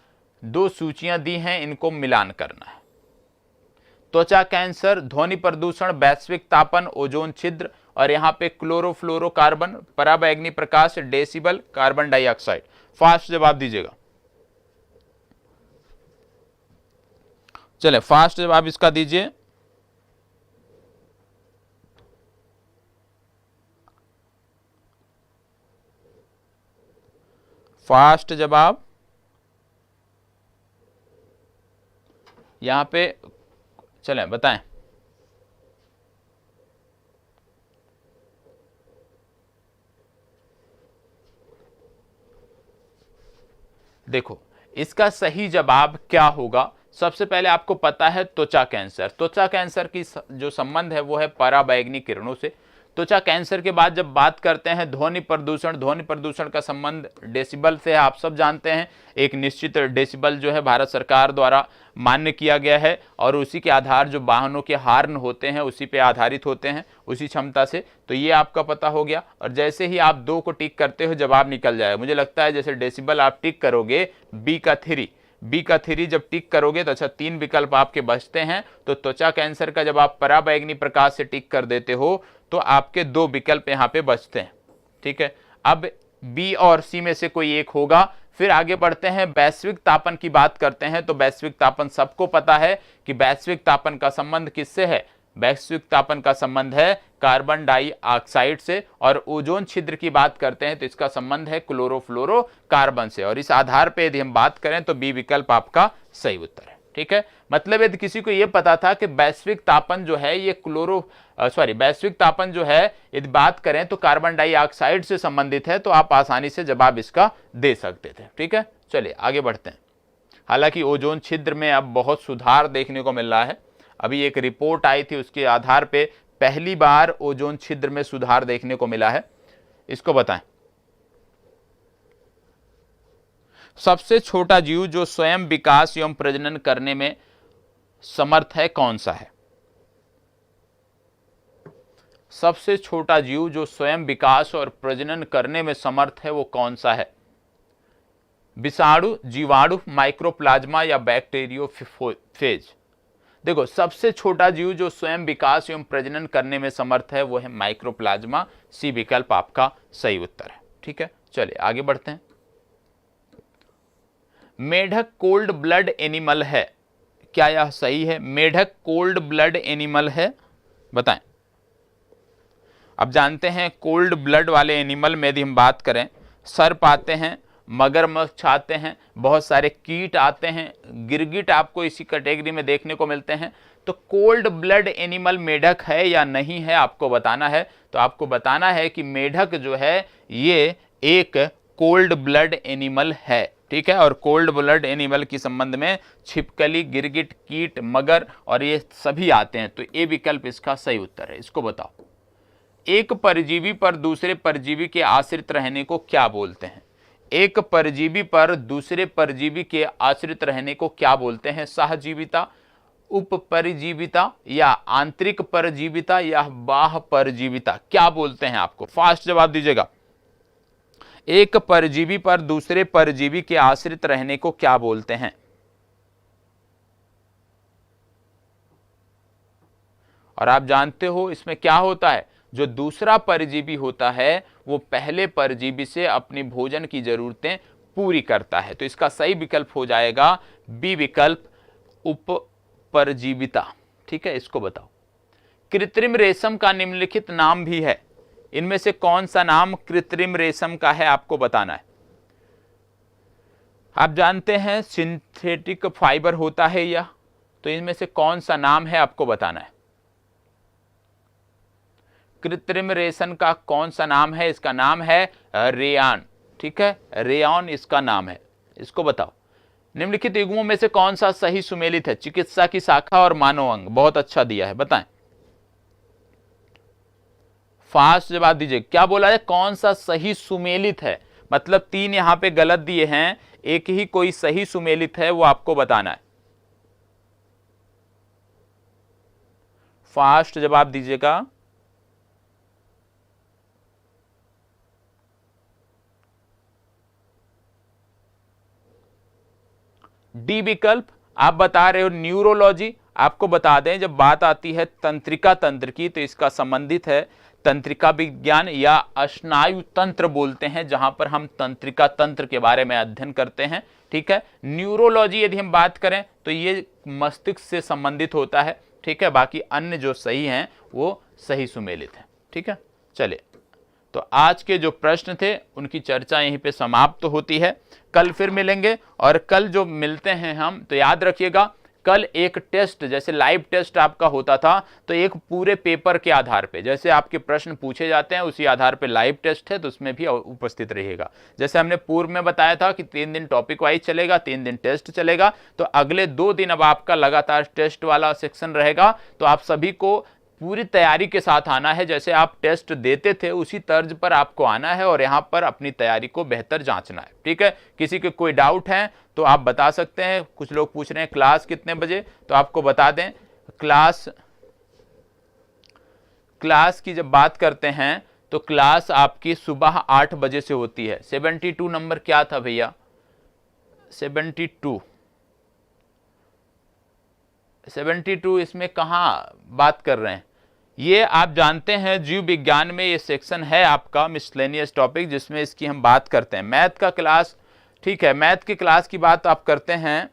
2 सूचियां दी हैं, इनको मिलान करना है। त्वचा कैंसर, ध्वनि प्रदूषण, वैश्विक तापन, ओजोन छिद्र, और यहां पे क्लोरोफ्लोरोकार्बन, पराबैंगनी प्रकाश, डेसिबल, कार्बन डाइऑक्साइड। फास्ट जवाब दीजिएगा। चले फास्ट जवाब इसका दीजिए। फास्ट जवाब। यहां पे चलें बताएं। देखो इसका सही जवाब क्या होगा। सबसे पहले आपको पता है त्वचा कैंसर, त्वचा कैंसर की जो संबंध है वो है पराबैंगनी किरणों से। त्वचा कैंसर के बाद जब बात करते हैं ध्वनि प्रदूषण, ध्वनि प्रदूषण का संबंध डेसिबल से आप सब जानते हैं। एक निश्चित डेसिबल जो है भारत सरकार द्वारा मान्य किया गया है और उसी के आधार जो वाहनों के हार्न होते हैं उसी पे आधारित होते हैं, उसी क्षमता से। तो ये आपका पता हो गया। और जैसे ही आप 2 को टिक करते हो जवाब निकल जाएगा। मुझे लगता है जैसे डेसिबल आप टिक करोगे बी का 3 जब टिक करोगे तो अच्छा 3 विकल्प आपके बचते हैं। तो त्वचा कैंसर का जब आप पराबैंगनी प्रकाश से टिक कर देते हो तो आपके 2 विकल्प यहाँ पे बचते हैं। ठीक है, अब बी और सी में से कोई एक होगा। फिर आगे बढ़ते हैं, वैश्विक तापन की बात करते हैं। तो वैश्विक तापन सबको पता है कि वैश्विक तापन का संबंध किससे है। वैश्विक तापन का संबंध है कार्बन डाइऑक्साइड से। और ओजोन छिद्र की बात करते हैं तो इसका संबंध है क्लोरोफ्लोरोकार्बन से। और इस आधार पे यदि हम बात करें तो बी विकल्प आपका सही उत्तर है। ठीक है, मतलब यदि किसी को यह पता था कि वैश्विक तापन जो है ये वैश्विक तापन जो है यदि बात करें तो कार्बन डाइऑक्साइड से संबंधित है तो आप आसानी से जवाब इसका दे सकते थे। ठीक है, चलिए आगे बढ़ते हैं। हालांकि ओजोन छिद्र में अब बहुत सुधार देखने को मिल रहा है। अभी एक रिपोर्ट आई थी उसके आधार पे पहली बार ओजोन छिद्र में सुधार देखने को मिला है। इसको बताएं। सबसे छोटा जीव जो स्वयं विकास एवं प्रजनन करने में समर्थ है कौन सा है। सबसे छोटा जीव जो स्वयं विकास और प्रजनन करने में समर्थ है वो कौन सा है। विषाणु, जीवाणु, माइक्रोप्लाज्मा या बैक्टीरियोफेज। देखो सबसे छोटा जीव जो स्वयं विकास एवं प्रजनन करने में समर्थ है वो है माइक्रोप्लाज्मा। सी विकल्प आपका सही उत्तर है। ठीक है, चलिए आगे बढ़ते हैं। मेढक कोल्ड ब्लड एनिमल है, क्या यह सही है। मेढक कोल्ड ब्लड एनिमल है, बताएं। अब जानते हैं कोल्ड ब्लड वाले एनिमल में यदि हम बात करें, सर्प आते हैं, मगरमच्छ आते हैं, बहुत सारे कीट आते हैं, गिरगिट आपको इसी कैटेगरी में देखने को मिलते हैं। तो कोल्ड ब्लड एनिमल मेढक है या नहीं है आपको बताना है। तो आपको बताना है कि मेढक जो है ये एक कोल्ड ब्लड एनिमल है। ठीक है, और कोल्ड ब्लड एनिमल के संबंध में छिपकली, गिरगिट, कीट, मगर और ये सभी आते हैं। तो ए विकल्प इसका सही उत्तर है। इसको बताओ। एक परजीवी पर दूसरे परजीवी के आश्रित रहने को क्या बोलते हैं। एक परजीवी पर दूसरे परजीवी के आश्रित रहने को क्या बोलते हैं। सहजीविता, उपपरिजीविता या आंतरिक परजीविता या बाह्य परजीविता, क्या बोलते हैं आपको। फास्ट जवाब दीजिएगा। एक परजीवी पर दूसरे परजीवी के आश्रित रहने को क्या बोलते हैं। और आप जानते हो इसमें क्या होता है, जो दूसरा परजीवी होता है वो पहले परजीवी से अपनी भोजन की जरूरतें पूरी करता है। तो इसका सही विकल्प हो जाएगा बी विकल्प, उपपरजीविता। ठीक है, इसको बताओ। कृत्रिम रेशम का निम्नलिखित नाम भी है, इनमें से कौन सा नाम कृत्रिम रेशम का है आपको बताना है। आप जानते हैं सिंथेटिक फाइबर होता है यह, तो इनमें से कौन सा नाम है आपको बताना है। कृत्रिम रेशम का कौन सा नाम है। इसका नाम है रेयान। ठीक है, रेयान इसका नाम है। इसको बताओ। निम्नलिखित युग्मों में से कौन सा सही सुमेलित है। चिकित्सा की शाखा और मानव अंग, बहुत अच्छा दिया है, बताएं। फास्ट जवाब दीजिए। क्या बोला है, कौन सा सही सुमेलित है। मतलब 3 यहां पे गलत दिए हैं, एक ही कोई सही सुमेलित है वो आपको बताना है। फास्ट जवाब दीजिएगा। डी विकल्प आप बता रहे हो न्यूरोलॉजी। आपको बता दें जब बात आती है तंत्रिका तंत्र की तो इसका संबंधित है तंत्रिका विज्ञान या स्नायु तंत्र बोलते हैं, जहां पर हम तंत्रिका तंत्र के बारे में अध्ययन करते हैं। ठीक है, न्यूरोलॉजी यदि हम बात करें तो ये मस्तिष्क से संबंधित होता है। ठीक है, बाकी अन्य जो सही हैं वो सही सुमेलित है। ठीक है, चलिए तो आज के जो प्रश्न थे उनकी चर्चा यहीं पे समाप्त होती है। कल फिर मिलेंगे और कल जो मिलते हैं हम, तो याद रखिएगा कल एक टेस्ट जैसे लाइव टेस्ट आपका होता था, तो एक पूरे पेपर के आधार पे जैसे आपके प्रश्न पूछे जाते हैं उसी आधार पे लाइव टेस्ट है, तो उसमें भी उपस्थित रहिएगा। जैसे हमने पूर्व में बताया था कि 3 दिन टॉपिक वाइज चलेगा, 3 दिन टेस्ट चलेगा, तो अगले 2 दिन अब आपका लगातार टेस्ट वाला सेक्शन रहेगा। तो आप सभी को पूरी तैयारी के साथ आना है, जैसे आप टेस्ट देते थे उसी तर्ज पर आपको आना है और यहां पर अपनी तैयारी को बेहतर जांचना है। ठीक है, किसी के कोई डाउट है तो आप बता सकते हैं। कुछ लोग पूछ रहे हैं क्लास कितने बजे, तो आपको बता दें क्लास की जब बात करते हैं तो क्लास आपकी सुबह 8 बजे से होती है। 72 नंबर क्या था भैया? 72 इसमें कहां बात कर रहे हैं? ये आप जानते हैं जीव विज्ञान में ये सेक्शन है आपका मिसलेनियस टॉपिक, जिसमें इसकी हम बात करते हैं। मैथ का क्लास, ठीक है, मैथ की क्लास की बात आप करते हैं,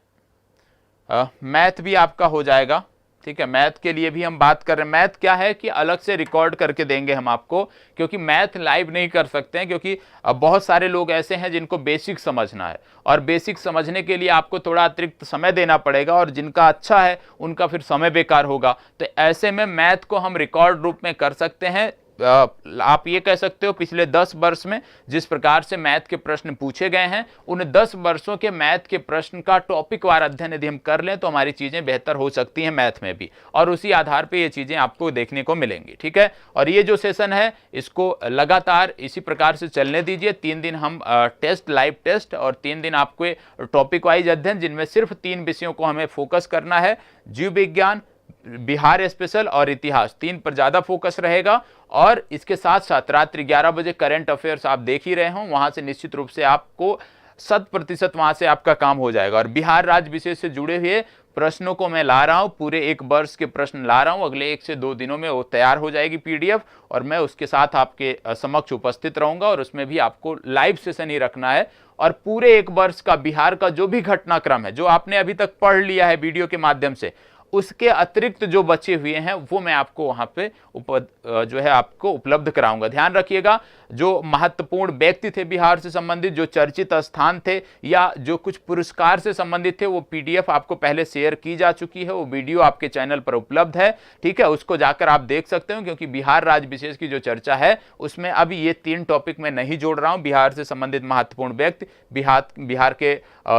मैथ भी आपका हो जाएगा। ठीक है, मैथ के लिए भी हम बात कर रहे हैं। मैथ क्या है कि अलग से रिकॉर्ड करके देंगे हम आपको, क्योंकि मैथ लाइव नहीं कर सकते हैं, क्योंकि बहुत सारे लोग ऐसे हैं जिनको बेसिक समझना है और बेसिक समझने के लिए आपको थोड़ा अतिरिक्त समय देना पड़ेगा, और जिनका अच्छा है उनका फिर समय बेकार होगा। तो ऐसे में मैथ को हम रिकॉर्ड रूप में कर सकते हैं। आप ये कह सकते हो पिछले 10 वर्ष में जिस प्रकार से मैथ के प्रश्न पूछे गए हैं, उन 10 वर्षों के मैथ के प्रश्न का टॉपिक वार अध्ययन यदि हम कर लें तो हमारी चीजें बेहतर हो सकती हैं मैथ में भी, और उसी आधार पे ये चीजें आपको देखने को मिलेंगी। ठीक है, और ये जो सेशन है इसको लगातार इसी प्रकार से चलने दीजिए। 3 दिन हम टेस्ट, लाइव टेस्ट, और 3 दिन आपको टॉपिक वाइज अध्ययन, जिनमें सिर्फ 3 विषयों को हमें फोकस करना है। जीव विज्ञान, बिहार स्पेशल और इतिहास, 3 पर ज्यादा फोकस रहेगा। और इसके साथ साथ रात्रि 11 बजे करंट अफेयर्स आप देख ही रहे हो, वहां से निश्चित रूप से आपको 100% वहां से आपका काम हो जाएगा। और बिहार राज्य विषय से जुड़े हुए प्रश्नों को मैं ला रहा हूं, पूरे 1 वर्ष के प्रश्न ला रहा हूं। अगले 1 से 2 दिनों में वो तैयार हो जाएगी PDF, और मैं उसके साथ आपके समक्ष उपस्थित रहूंगा, और उसमें भी आपको लाइव सेशन ही रखना है। और पूरे 1 वर्ष का बिहार का जो भी घटनाक्रम है, जो आपने अभी तक पढ़ लिया है वीडियो के माध्यम से, उसके अतिरिक्त जो बचे हुए हैं वो मैं आपको वहां पे जो है आपको उपलब्ध कराऊंगा। ध्यान रखिएगा, जो महत्वपूर्ण व्यक्ति थे बिहार से संबंधित, जो चर्चित स्थान थे या जो कुछ पुरस्कार से संबंधित थे, वो PDF आपको पहले शेयर की जा चुकी है, वो वीडियो आपके चैनल पर उपलब्ध है। ठीक है, उसको जाकर आप देख सकते हो, क्योंकि बिहार राज्य विशेष की जो चर्चा है उसमें अभी ये 3 टॉपिक मैं नहीं जोड़ रहा हूं। बिहार से संबंधित महत्वपूर्ण व्यक्ति, बिहार के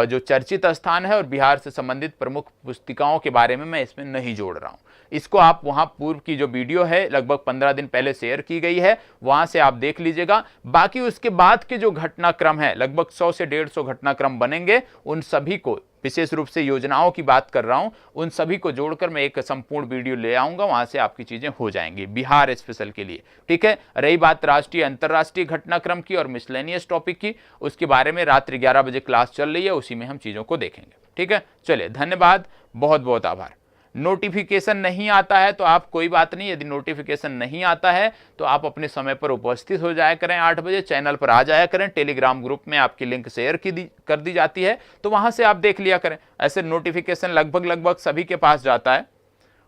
जो चर्चित स्थान है और बिहार से संबंधित प्रमुख पुस्तिकाओं के बारे में मैं इसमें नहीं जोड़ रहा हूं। इसको आप वहां पूर्व की जो वीडियो है लगभग 15 दिन पहले शेयर की गई है, वहां से आप देख लीजिएगा। बाकी उसके बाद के जो घटनाक्रम है, लगभग 100 से 150 घटनाक्रम बनेंगे, उन सभी को, विशेष रूप से योजनाओं की बात कर रहा हूं, उन सभी को जोड़कर मैं एक संपूर्ण वीडियो ले आऊंगा, वहां से आपकी चीजें हो जाएंगी बिहार स्पेशल के लिए। ठीक है, रही बात राष्ट्रीय अंतरराष्ट्रीय घटनाक्रम की और मिसलेनियस टॉपिक की, उसके बारे में रात्रि 11 बजे क्लास चल रही है, उसी में हम चीजों को देखेंगे। ठीक है, चलिए, धन्यवाद, बहुत बहुत आभार। नोटिफिकेशन नहीं आता है तो आप कोई बात नहीं, यदि नोटिफिकेशन नहीं आता है तो आप अपने समय पर उपस्थित हो जाया करें, 8 बजे चैनल पर आ जाया करें। टेलीग्राम ग्रुप में आपकी लिंक शेयर कर दी जाती है, तो वहां से आप देख लिया करें। ऐसे नोटिफिकेशन लगभग सभी के पास जाता है।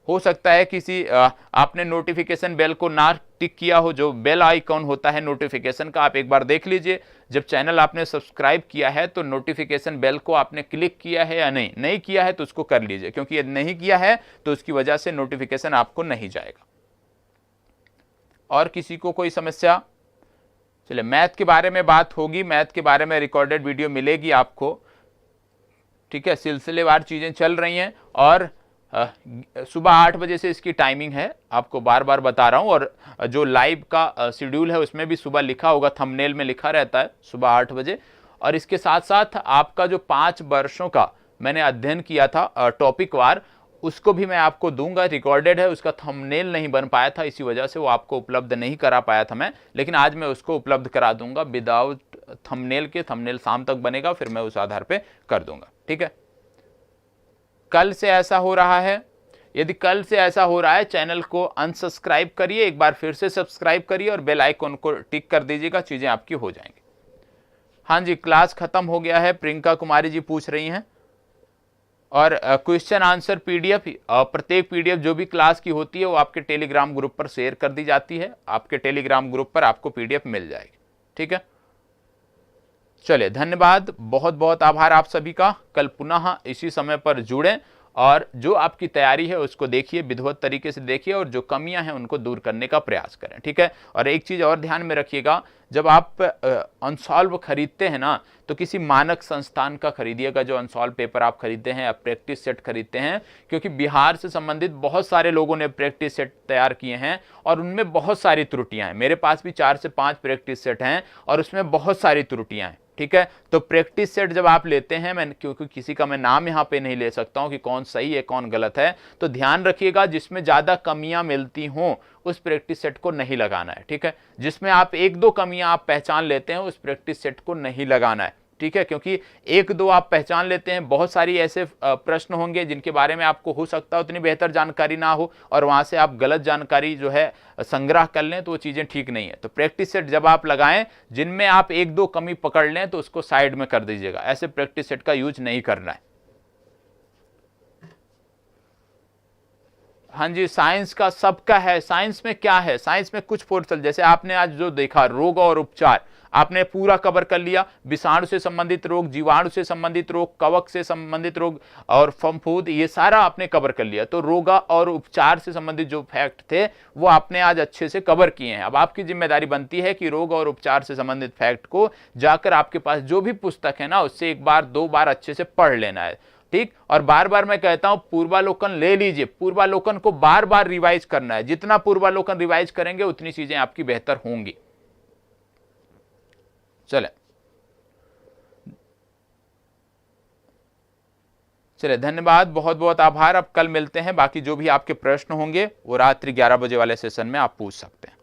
हो सकता है किसी आपने नोटिफिकेशन बेल को ना टिक किया हो, जो बेल आइकॉन होता है नोटिफिकेशन का, आप एक बार देख लीजिए। जब चैनल आपने सब्सक्राइब किया है तो नोटिफिकेशन बेल को आपने क्लिक किया है या नहीं किया है तो उसको कर लीजिए, क्योंकि यदि नहीं किया है तो उसकी वजह से नोटिफिकेशन आपको नहीं जाएगा। और किसी को कोई समस्या? चलिए, मैथ के बारे में बात होगी, मैथ के बारे में रिकॉर्डेड वीडियो मिलेगी आपको। ठीक है, सिलसिलेवार चीजें चल रही हैं, और सुबह 8 बजे से इसकी टाइमिंग है, आपको बार बार बता रहा हूं। और जो लाइव का शेड्यूल है उसमें भी सुबह लिखा होगा, थंबनेल में लिखा रहता है सुबह 8 बजे। और इसके साथ साथ आपका जो 5 वर्षों का मैंने अध्ययन किया था टॉपिक वार, उसको भी मैं आपको दूंगा, रिकॉर्डेड है। उसका थंबनेल नहीं बन पाया था, इसी वजह से वो आपको उपलब्ध नहीं करा पाया था मैं, लेकिन आज मैं उसको उपलब्ध करा दूंगा विदाउट थंबनेल के। थंबनेल शाम तक बनेगा, फिर मैं उस आधार पर कर दूंगा। ठीक है, कल से ऐसा हो रहा है, यदि कल से ऐसा हो रहा है, चैनल को अनसब्सक्राइब करिए, एक बार फिर से सब्सक्राइब करिए और बेल आइकन को टिक कर दीजिएगा, चीजें आपकी हो जाएंगी। हाँ जी, क्लास खत्म हो गया है, प्रियंका कुमारी जी पूछ रही हैं। और क्वेश्चन आंसर PDF, प्रत्येक PDF जो भी क्लास की होती है वो आपके टेलीग्राम ग्रुप पर शेयर कर दी जाती है, आपके टेलीग्राम ग्रुप पर आपको PDF मिल जाएगी। ठीक है, चलिए, धन्यवाद, बहुत बहुत आभार आप सभी का। कल पुनः इसी समय पर जुड़ें और जो आपकी तैयारी है उसको देखिए, विधिवत तरीके से देखिए और जो कमियां हैं उनको दूर करने का प्रयास करें, ठीक है। और एक चीज और ध्यान में रखिएगा, जब आप अनसॉल्व खरीदते हैं ना तो किसी मानक संस्थान का खरीदिएगा, जो अनसॉल्व पेपर आप खरीदते हैं या प्रैक्टिस सेट खरीदते हैं, क्योंकि बिहार से संबंधित बहुत सारे लोगों ने प्रैक्टिस सेट तैयार किए हैं और उनमें बहुत सारी त्रुटियां हैं। मेरे पास भी 4 से 5 प्रैक्टिस सेट हैं और उसमें बहुत सारी त्रुटियां हैं, ठीक है। तो प्रैक्टिस सेट जब आप लेते हैं, मैं क्योंकि किसी का मैं नाम यहां पे नहीं ले सकता हूं कि कौन सही है कौन गलत है, तो ध्यान रखिएगा जिसमें ज्यादा कमियां मिलती हों उस प्रैक्टिस सेट को नहीं लगाना है, ठीक है। जिसमें आप 1-2 कमियां आप पहचान लेते हैं उस प्रैक्टिस सेट को नहीं लगाना है, ठीक है। क्योंकि 1-2 आप पहचान लेते हैं, बहुत सारी ऐसे प्रश्न होंगे जिनके बारे में आपको हो सकता है उतनी बेहतर जानकारी ना हो और वहां से आप गलत जानकारी जो है संग्रह कर लें, तो वो चीजें ठीक नहीं है। तो प्रैक्टिस सेट जब आप लगाएं जिनमें आप 1-2 कमी पकड़ लें तो उसको साइड में कर दीजिएगा, ऐसे प्रैक्टिस सेट का यूज नहीं करना है। हाँ जी, साइंस का सबका है। साइंस में क्या है, साइंस में कुछ पोर्टल, जैसे आपने आज जो देखा रोग और उपचार, आपने पूरा कवर कर लिया। विषाणु से संबंधित रोग, जीवाणु से संबंधित रोग, कवक से संबंधित रोग और फफूंद, ये सारा आपने कवर कर लिया। तो रोग और उपचार से संबंधित जो फैक्ट थे वो आपने आज अच्छे से कवर किए हैं। अब आपकी जिम्मेदारी बनती है कि रोग और उपचार से संबंधित फैक्ट को जाकर आपके पास जो भी पुस्तक है ना उससे 1 बार 2 बार अच्छे से पढ़ लेना है, ठीक। और बार बार मैं कहता हूं पूर्वालोकन ले लीजिए, पूर्वालोकन को बार बार रिवाइज करना है। जितना पूर्वालोकन रिवाइज करेंगे उतनी चीजें आपकी बेहतर होंगी। चले धन्यवाद, बहुत बहुत आभार। अब कल मिलते हैं, बाकी जो भी आपके प्रश्न होंगे वो रात्रि 11 बजे वाले सेशन में आप पूछ सकते हैं।